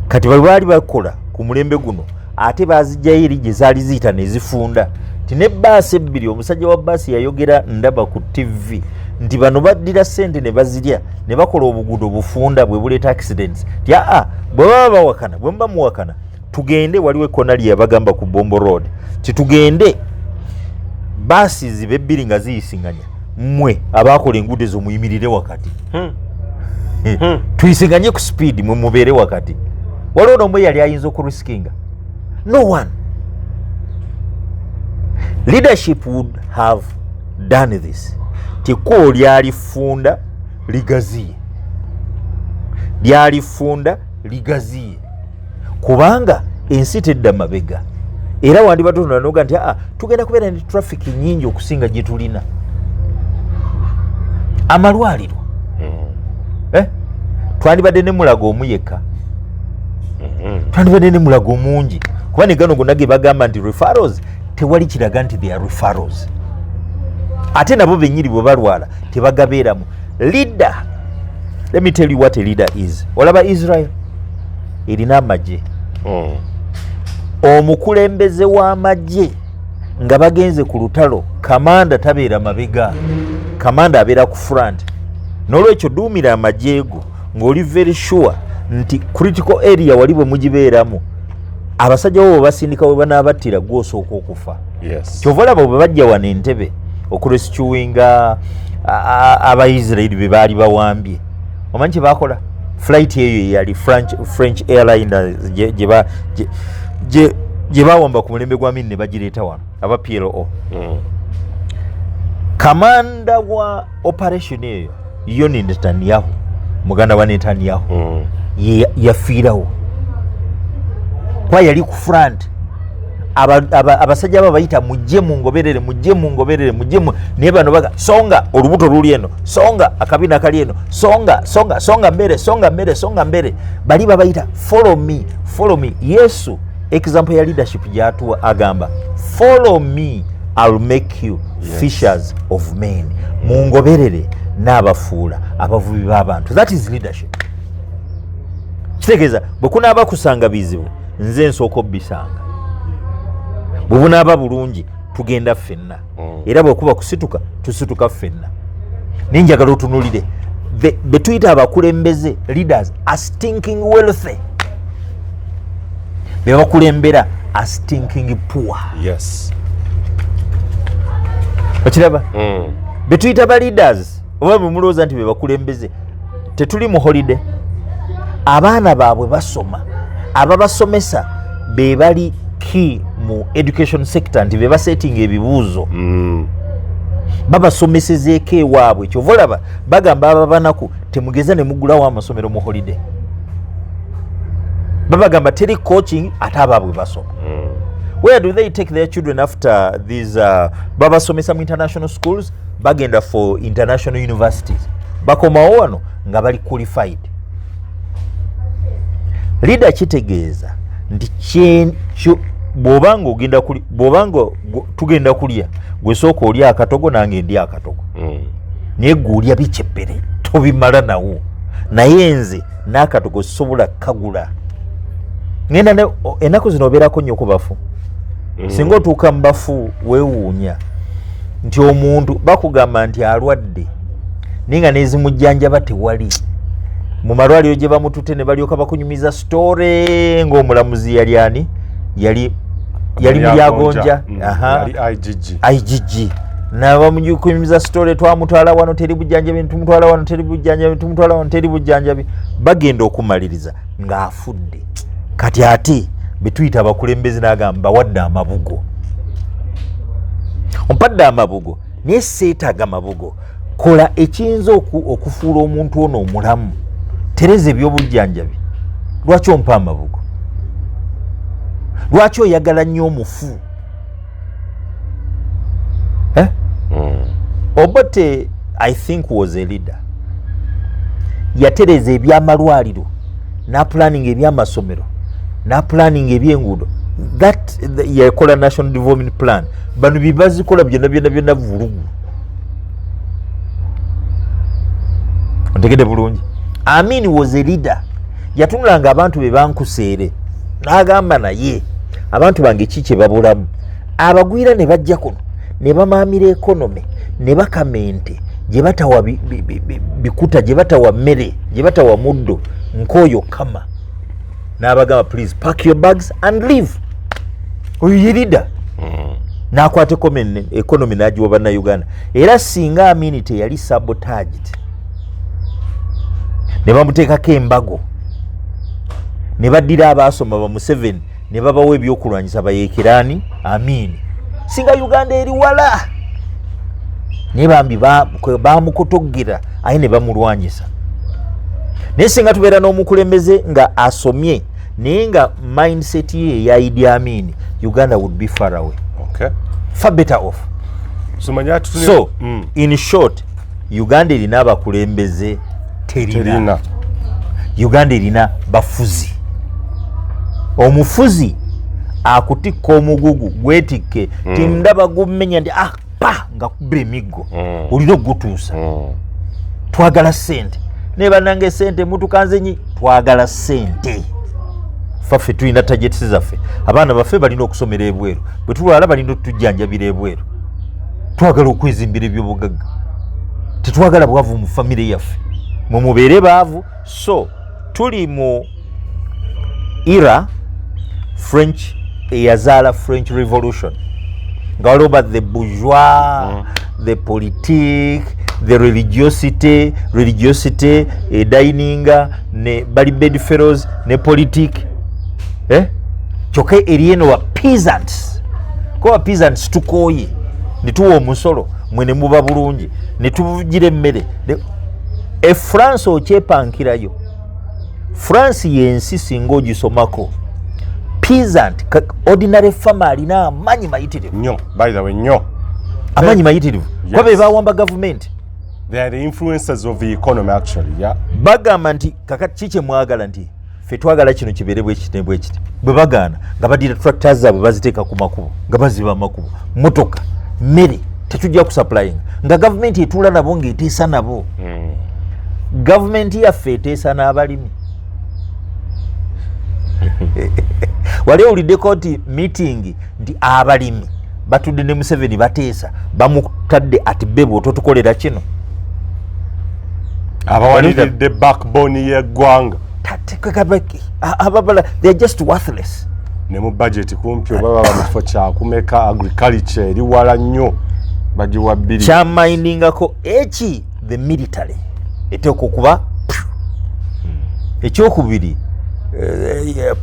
Kati bali bakola ku mulembe guno ate bazijjayo eri gye zaali ziyita ne zifunda ti ne bbaasi ebbiri omusajja wa bbaasi yayogera ndaba ku TV nti bano baddira ssente ne bazirya ne bakola obuguudo bufunda bwe buleeta accidents ti bwe baba bawakana bwe muba muwakana tugende waliwo ekkona lye yabagamba ku Bombo Road titugende baasi zibe ebbiri nga ziyisinganya mmwe abaakola enguudo ezo muyimirire wakati tuyisinganye ku speed mwe mubeere wakati waliwo n'omwe yali ayinza okuriskinga no one leadership would have done this tiko lyalifunda ligaziye ligaziye kubanga ensi tedda mabega era wandi batonda noga nti tugenda kubeera ne traffic nyingi okusinga gye tulina amalwaliro twandibadde ne mulago omuyeka twandibadde ne mulago omungi kuba ne gano gonna ge bagamba nti referrals tewali kiraga nti they are referrals ate nabo bennyini bwe balwala tebagabeeramu leader. Let me tell you what a leader is. Olaba Israel erina amagye omukulembeze w'amagye nga bagenze ku lutalo kamanda tabeera mabega kamanda abeera ku front n'olwekyo duumira amagye go ng'oli very sure nti critical area wali bwe mugibeeramu abasajja bo basindika we banaabattira gw'osooka okufa. Kyova olaba bwe bajja wano Entebbe okurescuinga Abaisirairi be baali bawambye omanyi kye baakola flight eyo yali French airline gye bawamba ku mulembe gwa Amin ne bagireeta wano aba PLO. Kamanda wa operation eyo Yoni Netanyahu muganda wa Netanyahu yafiirawo kwa yali ku front abasajja aba bayita mujje mungoberere naye bano baga songa olubuto luli eno songa akabina kali eno songa mbere bali babayita follow me. Yesu example ya leadership gyatuwa agamba follow me I'll make you fishers of men. Mungoberere n'abafuula abavubi b'abantu. That is leadership. Kitegeeza bwe kunaaba kusanga bizibu nze nsooka obbisanga bwe bunaaba bulungi tugenda ffenna era bwe kuba kusituka tusituka ffenna. Ninjagala otunulire be tuyita abakulembeze leaders are stinking wealthy be bakulembera are stinking poor. Okiraba be tuyita ba leaders oba bwe mulowooza nti be bakulembeze tetuli mu holiday. Abaana baabwe basoma ababasomesa be bali key mu education sector nti be basetting ebibuuzo babasomesezeeko ewaabwe. Kyova olaba bagamba ababanaku temugeza ne mugulawo amasomero mu holiday. Babagamba teri coaching ate abaabwe basoma. Where do they take their children after these babasomesa mu international schools bagenda for international universities bakomawo wano nga bali qualified. Leader kitegeeza nti bw'obanga tugenda kulya gwe sooka olya akatogo nange ndya akatogo naye gwe olya bikyepere tobimala nawo naye nze n'akatogo sisobola kagula. Ngenda ennaku zino obeerako nnyo ku bafu singa otuuka mu bafu weewuunya nti omuntu bakugamba nti alwadde naye nga n'ezimujjanjaba tewali. Mu malwaliro gye bamutute ne balyoka bakunyumiza story ng'omulamuzi yali ani yali mulyagonja IGG nabamukunyumiza story twamutwala wano teri bujjanjabi tumutwala wano teri bujjanjabi tumutwala wano teri bujjanjabi bagenda okumaliriza ng'afudde. Kati ate betuyita abakulembeze n'agamba wadde amabugo ompadde amabugo naye seetaaga mabugo kola ekiyinza okufuula omuntu ono omulamu tereza ebyobujjanjabi. Lwaki ompa amabugo? Lwaki oyagala nnyo omufu? Obote I think was a leader. Yatereza ebyamalwaliro n'aplanning ebyamasomero n'aplanning ebyenguudo that yakola national development plan bano bibazikola byonna vulugu. Ontegedde bulungi. Amin was a leader. Yatunulanga abantu be bankuseere n'agamba naye abantu bange kiki babulamu abagwira ne bajja kuno ne bamaamira ekonome ne bakamente gye batawa bikuta gye batawa mmere gye batawa muddo nk'oyo kama n'abagamba please pack your bags and leave. Oyo ye leader n'akwata economy n'agiwa bannayuganda era singa Amini teyali sabotaged ne bamuteekako embago ne baddira abaasoma ba Museveni ne babawa ebyokulwanyisa bayeekeraani Amini singa Uganda eri wala naye bambi bamukotoggera aye ne bamulwanyisa. Naye singa tubeera n'omukulembeze nga asomye naye nga mindset ye eya Idi Amin, Uganda would be far away. Okay. Far better off. So, in short, Uganda erina abakulembeze terina. Uganda erina bafuzi. Omufuzi akutikka omugugu gwetikke tindaba gummenya ndi pa nga kubba emiggo olina okugutuusa. Twagala ssente ne bannange ssente mutukanze nyi twagala ssente. Faffe tulina tageti zaffe abaana baffe balina okusomera ebweru bwe tulwala balina otujjanjabira ebweru. Twagala okwezimbira ebyobugagga tetwagala bwavu mu famire yaffe mwe mubeere baavu. So tuli mu era French eyazaala French Revolution nga waliwo ba the bourgeois the politique the religiosity edininga ne bali bedfellows ne politique kyokka erieno wa peasants ko peasants tukoye ne tuwa omusolo mwe ne muba bulungi ne tuvugira emmere France okyepankirayo. France yensi singa ogisomako peasant ordinary farmer alina amanyi mayitirivu nnyo by the way nnyo amanyi mayitirivu kuba be bawamba government. They are the influencers of the economy actually. Yeah. Bagamba nti kakati kiche mwagala nti fe twagala kino kibeere bwe kiti bwe kiti bwe bagaana nga badira tractors zaabwe baziteeka ku makubo nga baziba makubo motoka mmere tetujja kusupplying nga government etuula nabo ng'eteesa nabo. Government yaffe eteesa n'abalimi. Wali owuliddeko nti meeting nti abalimi batudde ne Museveni bateesa bamutadde ati bebo totukolera kino abawaliridde backbone y'eggwanga they are just worthless. Ne mu budget kumpi oba baba mu kifo kyakumeka agriculture eri wala nnyo bagiwa bbiri kyamayiningako eki the military eteeka okuba ekyokubiri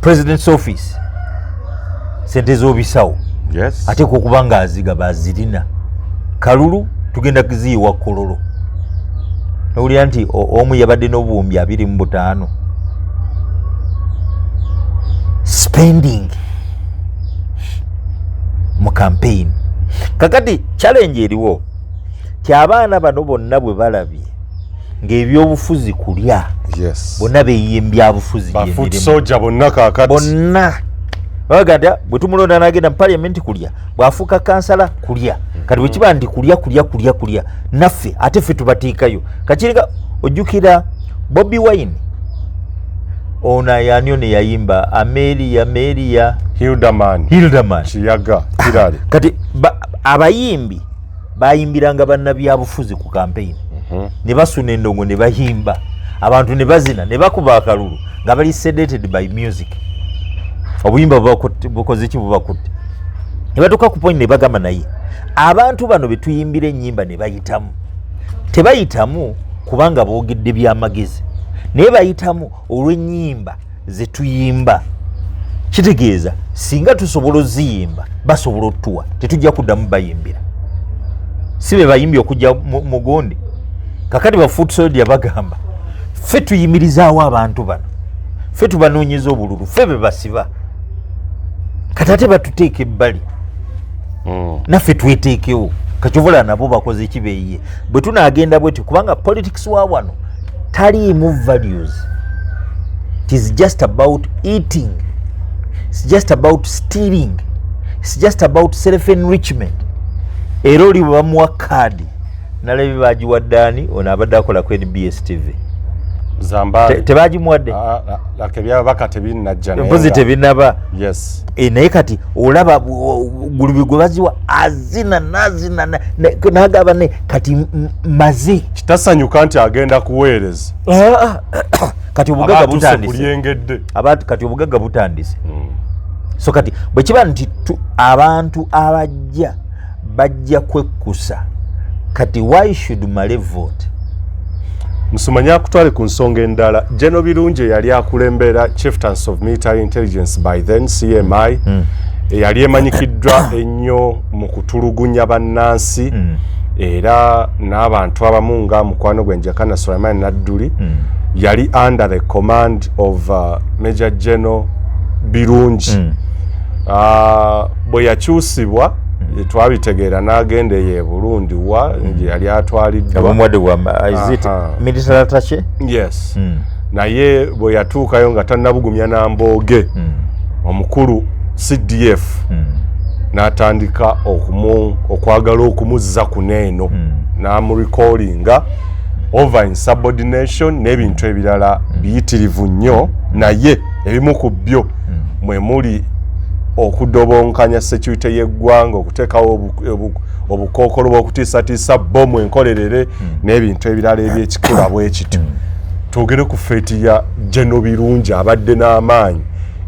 president's office sente z'obisawo ateeka okuba nga aziga bazirina kalulu tugenda kuziyiwa kololo nowulira nti omu yabadde n'obuwumbi 25 spending mu campaign. Kakati challenge eriwo kyabaana bano bonna bwe balabye ng'ebyobufuzi kulya bonna beeyembya bufuzi bafoot soldier bonna kakati bonna baganda bwe tumulonda n'agenda mu parliament kulya bw'afuuka kansala kulya kati bwe kiba nti kulya naffe ate ffe tubateekayo kakiringa ojjukira Bobi Wine ona yani ne yayimba Amelia Hildaman kiyaga kirali kati abayimbi bayimbiranga bannabyabufuzi ku campaign ne basuna endongo ne bayimba abantu ne bazina ne bakuba akalulu nga bali sedated by music obuyimba bukoze ki bubakutte ne batuuka ku point ne bagamba naye abantu bano betuyimbira ennyimba ne bayitamu tebayitamu kubanga boogedde byamagezi naye bayitamu olw'ennyimba zetuyimba kitegeeza singa tusobola oziyimba basobola otuwa tetujja kuddamu bayimbira si be bayimbi okujja mu gundi kakati bafoot soldier bagamba ffe tuyimirizaawo abantu bano ffe tubanoonyeza obululu ffe be basiba kati ate batuteeka ebbali naffe tweteekewo kakyovula nabo bakoze ekibeeyiye bwe tunaagenda bwetyo kubanga politics wa wano taliimu values. It is just about eating. It's just about stealing. It's just about self-enrichment. Era oli bamuwa kaadi nalabye bagiwa Ddaani ono abadde akola ku NBS TV Zambale tebagimuwadde byababaka tebinnajja mpozi tebinaba yes naye kati olaba gulubi gwe baziwa azina n'agaba ne kati maze kitasanyuka nti agenda kuweereza kati obugagga butandise kuliyengedde kati obugagga butandise so kati bwe kiba nti abantu bajja kwekkusa kati why should male vote Musumanya akutwale ku nsonga endala General Birungi yali akulembera Chieftains of Military Intelligence by then CMI yali emanyikiddwa ennyo mu kutulugunya bannansi era n'abantu abamu nga mukwano gwe Njakana Sulaiman Nadduli yali under the command of Major General Birungi bwe yakyusibwa twabitegeera n'agenda ye Burundi yali atwaliddwa abamwadde wa is it military attaché yes naye bwe yatuukayo nga tannabugumya Nambooge omukulu CDF n'atandika okwagala okumuzza ku neeno n'amurecallinga over insubordination n'ebintu ebirala biyitirivu nnyo naye ebimu ku byo mwe muli okudobonkanya security y'eggwanga okuteekawo obukookolo bw'okutiisatiisa bomu enkolerere n'ebintu ebirala eby'ekikula bwe kityo twogere ku feeti ya General Birungi abadde n'amaanyi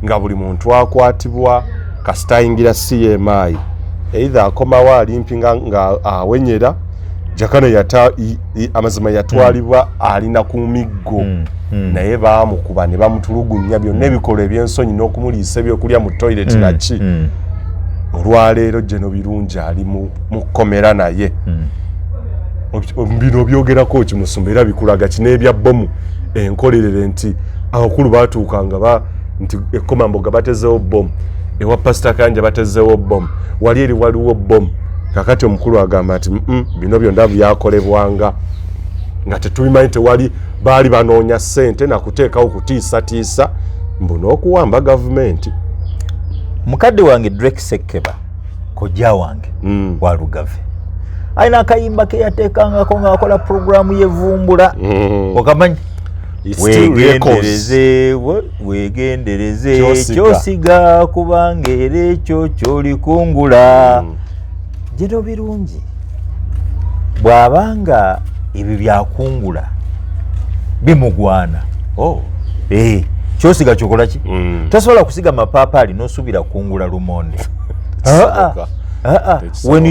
nga buli muntu akwatibwa kasita ayingira CMI either akomawo alimpi nga awenyera Jakana amazima yatwalibwa alina ku miggo naye baamukuba ne bamutulugunya byonna ebikolo ebyensonyi n'okumuliisa ebyokulya mu toilet naki olwaleero General Birungi ali mu kkomera naye bino byogerako Kimusumba era bikulaga kineebya bomu enkolerere nti abakulu baatuukanga nti ekkomamboga batezeewo bomu ewa Pastor Kanja batezeewo bomu wali eri waliwo bomu kakati omukulu agamba nti bino byonna byakolebwanga nga tetubimanyi tewali baali banoonya ssente nakuteekawo kutiisatiisa mbuno okuwamba gavumenti mukadde wange Drake Sekeba kojja wange wa Lugave alina akayimba ke yateekangako ng'akola programu y'evumbula okamanyi weegendereze kyosiga kubanga era ekyo ky'olikungula General Birungi bw'abanga ebyo byakungula bimugwana kyosiga kyokola ki tasobola kusiga mapaapaali n'osuubira kungula lumonde when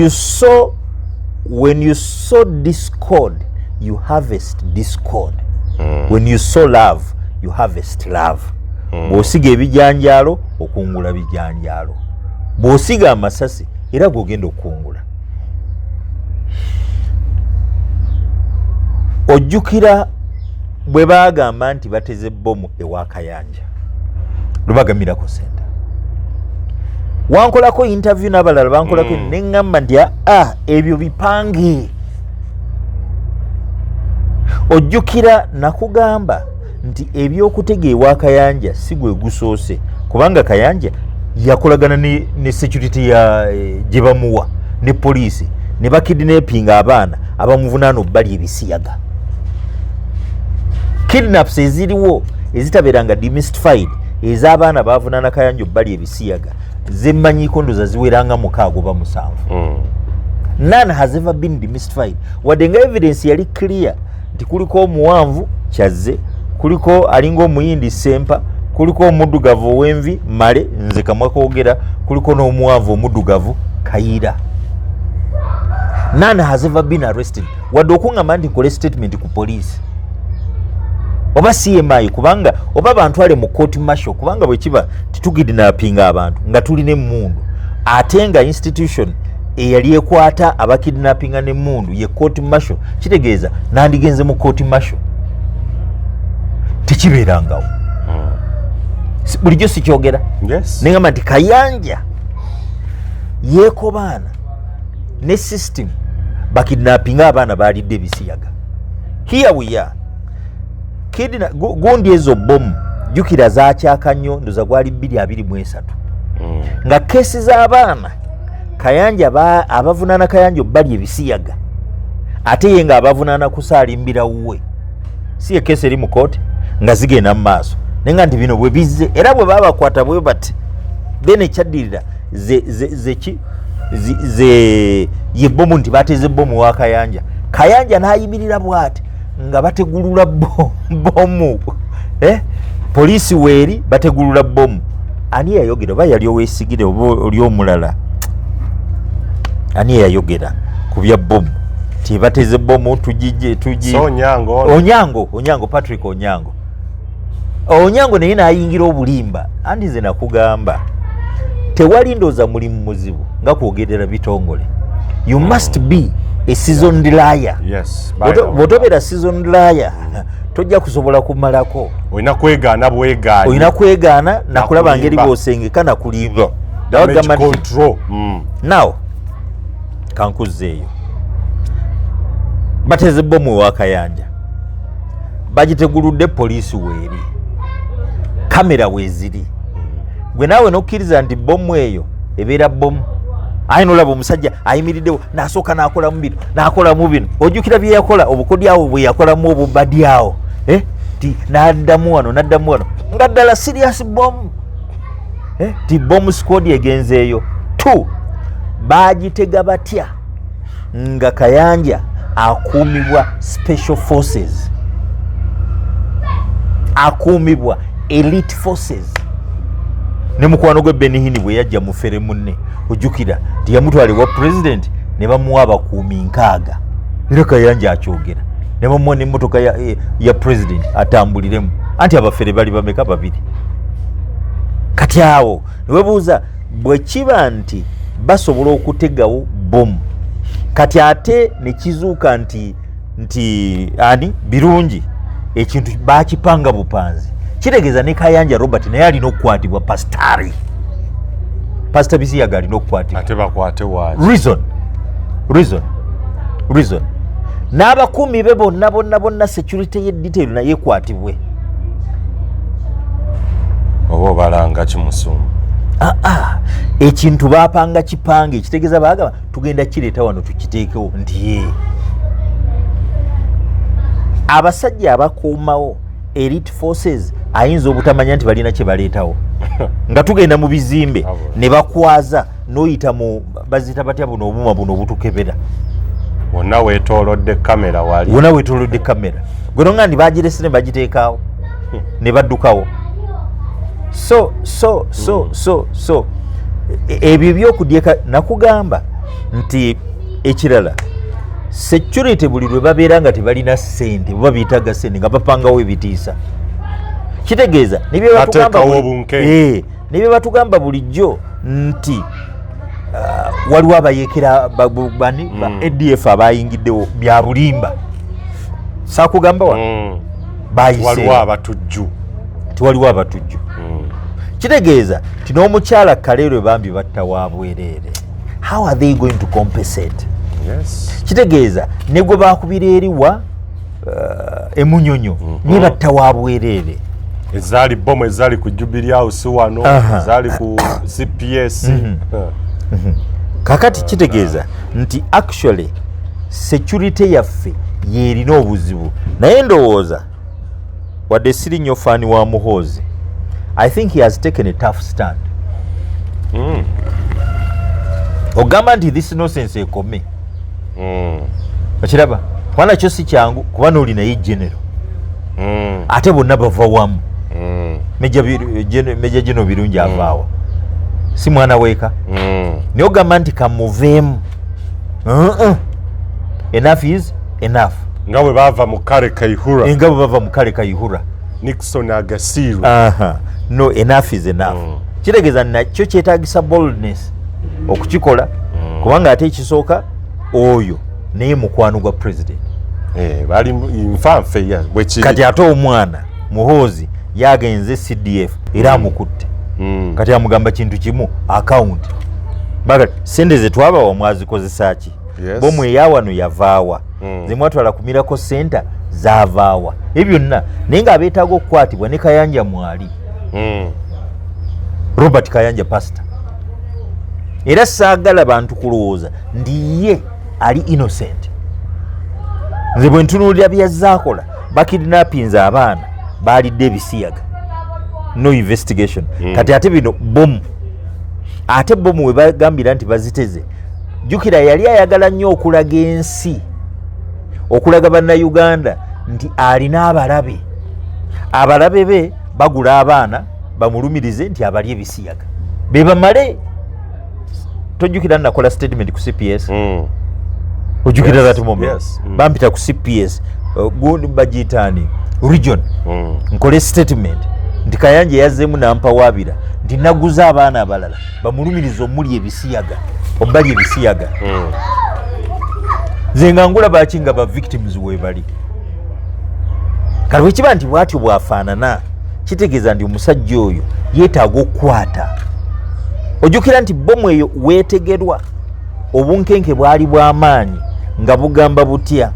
you sow discord you harvest discord when you sow love you harvest love bw'osiga ebijanjaalo okungula bijanjaalo bw'osiga amasasi era gw'ogenda okungula ojjukira bwe baagamba nti bateze bbomu ewa Kayanja Lubaga Miracle Center wankolako interview n'abalala bankolako neŋŋamba nti ebyo bipange ojjukira nakugamba nti ebyokutega ewa Kayanja si gwe gusoose kubanga Kayanja yakolagana ne security ya gye bamuwa ne poliisi ne bakidnappinga abaana abamuvunaana obbali ebisiyaga kidnaps eziriwo ezitabeeranga demystified ez'abaana bavunaana Kayanja obbali ebisiyaga zemmanyiiko ndoza ziweranga 6 oba 7 none has ever been demystified wadde nga evidence yali clear nti kuliko omuwanvu Kyazze kuliko alinga omuyindi Sempa kuliko omuddugavu ow'envi Male nze kamwakoogera kuliko n'omuwanvu omuddugavu Kayira none has ever been arrested wadde okuŋŋamba nti nkole statement ku poliisi oba CMI kubanga oba bantwale mu court martial kubanga bwe kiba titugidnappinga abantu nga tulina emmundu ate nga institution eyali ekwata abakidnappinga n'emmundu ye court martial kitegeeza nandigenze mu court martial tekibeerangawo bulijjo sikyogera neŋŋamba nti Kayanja yeekobaana ne system bakidnappinga abaana baalidde ebisiyaga here we are gundi ezo bomu jukira zakyaka nnyo ndoza gwali 223 nga kesi z'abaana Kayanja abavunaana Kayanja obbali ebisiyaga ate ye nga abavunaana kusaalimbira wuwe si ekesi eri mu kooti nga zigenda mu maaso naye nga nti bino bwe bizze era bwe baba bakwata bwe bati then ekyaddirira ye bbomu nti bateze bbomu wa Kayanja n'ayimirira bw'ati nga bategulula bbomu poliisi weeri bategulula bbomu. Ani yayogera oba yali oweesigire oba oli omulala? Ani yayogera ku bya bbomu ti bateze bbomu tugi Onyango Patrick Onyango naye n'ayingira obulimba. Andi nze nakugamba tewali ndooza mulimu muzibu nga kwogerera bitongole. You must be a seasoned liar. Yes, bw'otobeera seasoned liar tojja kusobola kumalako. Olina kwegaana nakulaba ngeri bw'osengeka nakulimba. Now kankuzzeeyo bateze bbomu wa Kayanja bagiteguludde poliisi weeri kamera weeziri gwe naawe nokkiriza nti bbomu eyo ebeera bbomu. Aye nolaba omusajja ayimiriddewo n'asooka n'akolamu bino ojjukira bye yakola obukodyawo bwe yakolamu obubadyawo ti n'addamu wano nga ddala serious bbomu ti bbomu squad egenzeeyo tu baagitega batya nga Kayanja akuumibwa special forces, akuumibwa elite forces. Ne mukwano gwe Benihini bwe yajja mufere munne ojjukira nti yamutwalibwa president ne bamuwa abakuumi 6 era Kayanja akyogera ne bamuwa n'emmotoka ya president atambuliremu anti abafere bali bameka 2. Kati awo newebuuza bwe kiba nti basobola okutegawo bomu kati ate nekizuuka nti ani birungi ekintu bakipanga bupanzi kitegeeza ne Kayanja Robert naye alina okukwatibwa Pastor Bisiyaga alina okukwatibwa ate bakwate waaki reason n'abakuumi be bonna security ye detail naye ekwatibwe oba obalanga kimusumba ekintu bapanga kipange ekitegeeza baagaba tugenda kireeta wano tukiteekewo nti abasajja abakuumawo elite forces ayinza obutamanya nti balina kye baleetawo nga tugenda mu bizimbe ne bakwaza n'oyita mu bazita batya buno obuma buno obutukebera wonna weetoolodde kamera wali gwe nonga ndi bagirese ne bagiteekaawo ne baddukawo so ebyo byokudyeka nakugamba nti ekirala security buli lwe babeera nga tebalina ssente bwe babiyitaga ssente nga bapangawo ebitiisa kitegeeza nebye batugamba bulijjo nti waliwo abayekera bani ba ADF abayingiddewo bya bulimba saakugamba waliwo abatujju tiwaliwo abatujju kitegeeza ti n'omukyala kaleero bambi batta wa bwereere. How are they going to compensate? Yes. Kitegeeza ne gwe baakubira eriwa emunyonyo ne batta wa bwereere. Ezaali bomu ezaali ku Jubilee House wano ezaali ku CPS. Kakati kitegeeza nti actually security yaffe yerina obuzibu naye ndowooza wadde siri nnyo faani wa Muhoozi. I think he has taken a tough stand. Ogamba nti this nonsense ekome. Okiraba kwana kyo si kyangu kuba n'oli naye general. Ate bonna bava wamu. Meja General Birungi avaawa. Si mwana weeka. Naye ogamba nti kamuveemu. Enough is enough. Nga bwe bava mu Kale Kayihura. Nixon agasiirwa. No, enough is enough. Kitegeeza nakyo kyetaagisa boldness okukikola kubanga ate ekisooka oyo naye mukwano gwa president. Bali nfanfe kati ate omwana Muhoozi yagenze CDF era amukutte. Kati amugamba kintu kimu account. Baga sente ze twabawa mwazikozesa ki? Bomu eyawano yavaawa. Zimwatwala ku Miracle Center zavaawa. Ebyo byonna naye nga abeetaaga okukwatibwa ne Kayanja mwali. Robert Kayanja pastor. Era saagala bantu kulowooza ndi ye ali innocent. Nze bwe ntunuulira byazaakola bakidnappinze abaana balidde ebisiyaga no investigation kati ate bino bomu ate bomu we bagambira nti baziteze jukira yali ayagala nnyo okulaga ensi okulaga bannayuganda nti alina abalabe be bagula abaana bamulumirize nti abalye ebisiyaga bebamale tojjukira nakola statement ku CPS ojjukira that moment bampita ku CPS gundi bagitani region nkole statement nti Kayanja yazzeemu nampawabira nti naguza abaana abalala bamulumiriza omuli ebisiyaga obali ebisiyaga zenga ngula bakinga ba victims webali kali wekiba nti bwatyo bwafaanana kitegeeza nti omusajja oyo yeetaaga okukwata ojjukira nti bomu eyo weetegerwa obunkenke bwali bw'amaanyi nga bugamba butya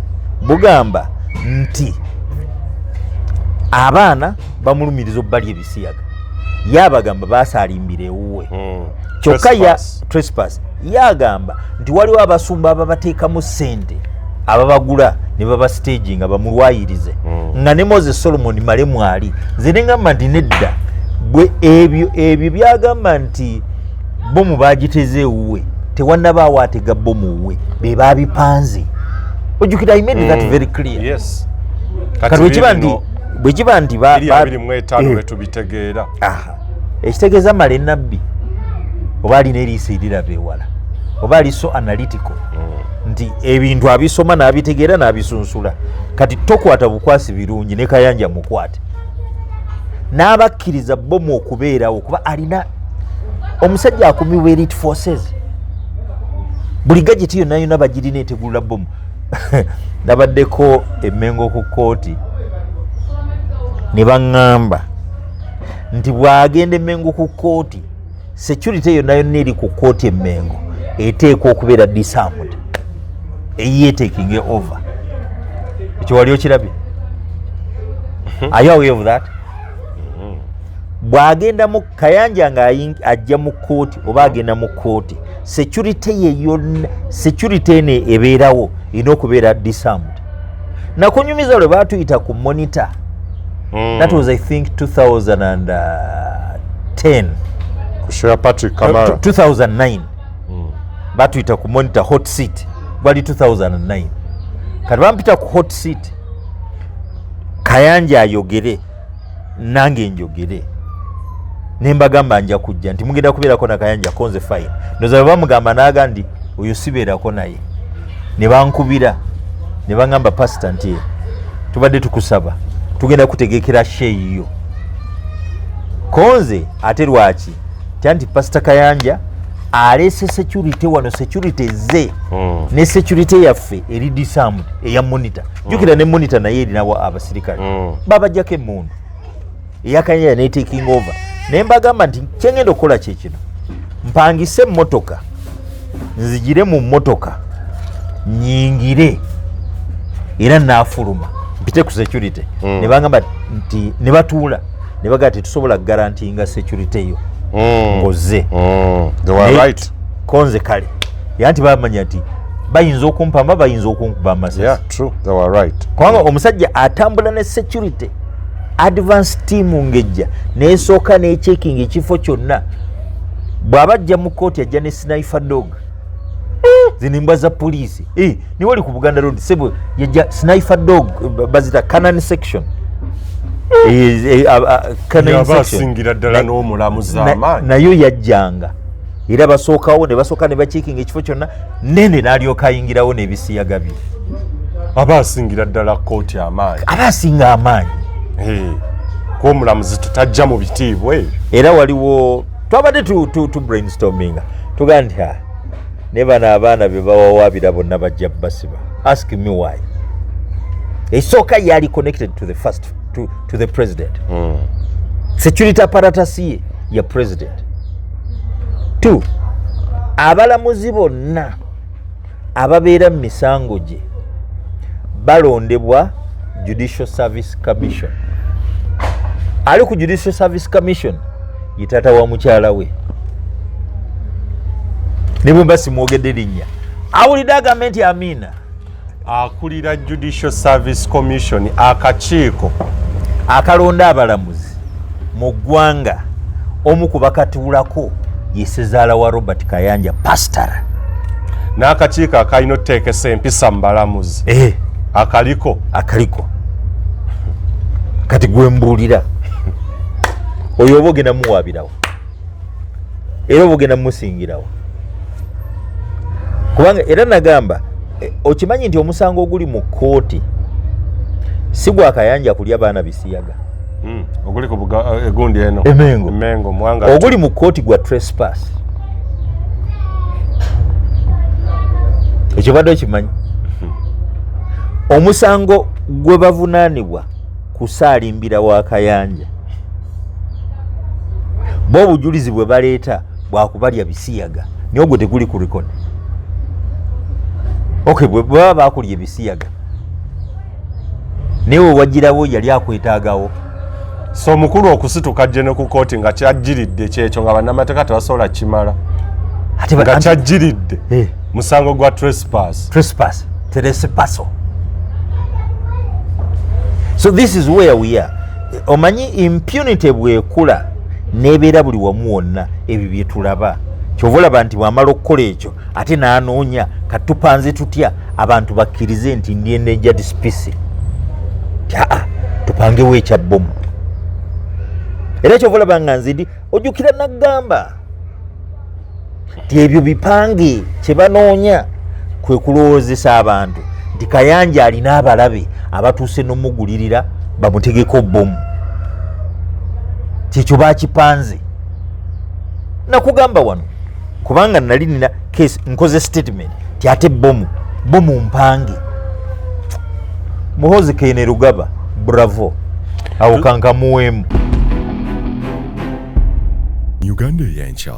bugamba nti abaana bamulumiriza obbali ebisiyaga yabagamba basaalimbira ewuwe kyokka ya trespass yagamba nti waliwo abasumba ababateekamu ssente ababagula ne baba staging bamulwayirize nga ne Moses Solomon male mwali nze ne ngamba nti nedda bwe ebyo byagamba nti bomu bagiteze ewuwe tewannabaawo atega bomu wuwe be babipanze ojjukira I made that very clear yes kati bwekiba nti tubitegeera ekitegeeza male nabbi oba alina eriisa eriraba ewala oba ali so analytical nti ebintu abisoma n'abitegeera n'abisunsula kati tokwata bukwasi birungi ne Kayanja mukwate n'abakkiriza bomu okubeerawo kuba alina omusajja akumibwa elite forces buli gajeti yonna yonna bagirina etegulula bomu nabaddeko Emmengo ku kooti ne baŋŋamba nti bw'agenda Emmengo ku kooti security yonna yonna eri ku kooti Emmengo eteekwa okubeera disarmed eyeetaking over ekyo wali okirabye are you aware of that bw'agenda mu Kayanja nga ajja mu kooti oba agenda mu kooti security ye yonna security eno ebeerawo erina okubeera disarmed nakunyumiza lwe baatuyita ku monitor that was I think 2010 kushira Patrick Kamara 2009 batuyita ku monitor hot seat bali 2009 kati bampita ku hot seat Kayanja ayogere nange njogere nembagamba nja kujja nti mugenda kubeerako na Kayanja konze fine ndoza bamugamba naga ndi oyo sibeerako naye ne bankubira ne bangamba pastor nti tubadde tukusaba tugenda kutegekera sheeyo konze ate lwaki kyanti pastor Kayanja alese security wano security ze ne security yaffe eri disarmed eya monitor jukira ne monitor naye erinawo abasirikale babajjako emmundu eyakanya ne taking over nembagamba nti kyengenda okukola kyekino mpangise emmotoka nzigire mu mmotoka nyingire era naafuluma mpite ku security ne bagamba nti ne batuula ne bagamba tetusobola garantinga security eyo ngoze they were right konze kale era nti bamanya nti bayinza okumpamba bayinza okunkuba amasasi yeah true they were right kubanga omusajja atambula ne security advance team ngejja nesooka nechecking ekifo kyonna bw'abajja mu kooti ajja ne sniper dog zinimbwa za poliisi niwali ku Buganda Road sebo yajja sniper dog bazita canine section canine section ddala n'omulamuzi amaanyi nayo yajjanga era basookawo ne basooka ne bachecking ekifo kyonna nene n'alyoka ayingirawo n'ebisiyaga bye abasingira ddala kooti amaanyi abasinga amaanyi ko omulamuzi tutajja mu bitiibwe era waliwo twabadde tu brainstorming tugaa nti ne bano abaana be bawawabira bonna bajja basiba ask me why esooka yali connected to the first to the president security apparatus ye ya president 2 abalamuzi bonna ababeera mu misango gye balondebwa Judicial Service Commission ali ku Judicial Service Commission yitata wa mukyala we ne bwe basi mwogedde linnya awulidde agamba nti Amina akulira Judicial Service Commission akakiiko akalonda abalamuzi mu ggwanga omu ku bakatuulako ye Ssezaala wa Robert Kayanja Pastara n'akakiiko akalina oteekesa empisa mu balamuzi akaliko kati gwe mbuulira oyo oba ogenda muwaabirawo era oba ogenda musingirawo kubanga era nagamba okimanyi nti omusango oguli mu kkooti si gwa Kayanja kulya baana bisiyaga oguli ku egundi eno Emengo mwanga oguli mu kkooti gwa trespass ekyo badde okimanyi omusango gwe bavunaanibwa kusaalimbira wa Kayanja bo obujulizi bwe baleeta bwakubalya bisiyaga naye ogwo teguli ku record bwe baba bakulya ebisiyaga naye wewagirawo yali akwetaagawo so omukulu okusituka jje ne ku kooti nga kyajjiridde kyekyo nga bannamateeka tebasobola kimala nga kyajjiridde musango gwa trespass so this is where we are. Omanyi impunity bwekula nebeera buli wamu wonna ebyo bye tulaba kyova olaba nti bwamala okukola ekyo ate n'anoonya katupanze tutya abantu bakkirize nti ndi endangered species tupangewo ekya bbomu era kyova olaba nga nzidi ojjukira nagamba nti ebyo bipange kye banoonya kwe kulowoozesa abantu nti Kayanja alina abalabe abatuuse n'omugulirira bamutegeko bbomu kyekyo bakipanze nakugamba wano kubanga nali nina case nkoze statement ti ate bbomu mpange Muhoozi Kene Rugaba bravo awo kankamuweemu Uganda y'enkya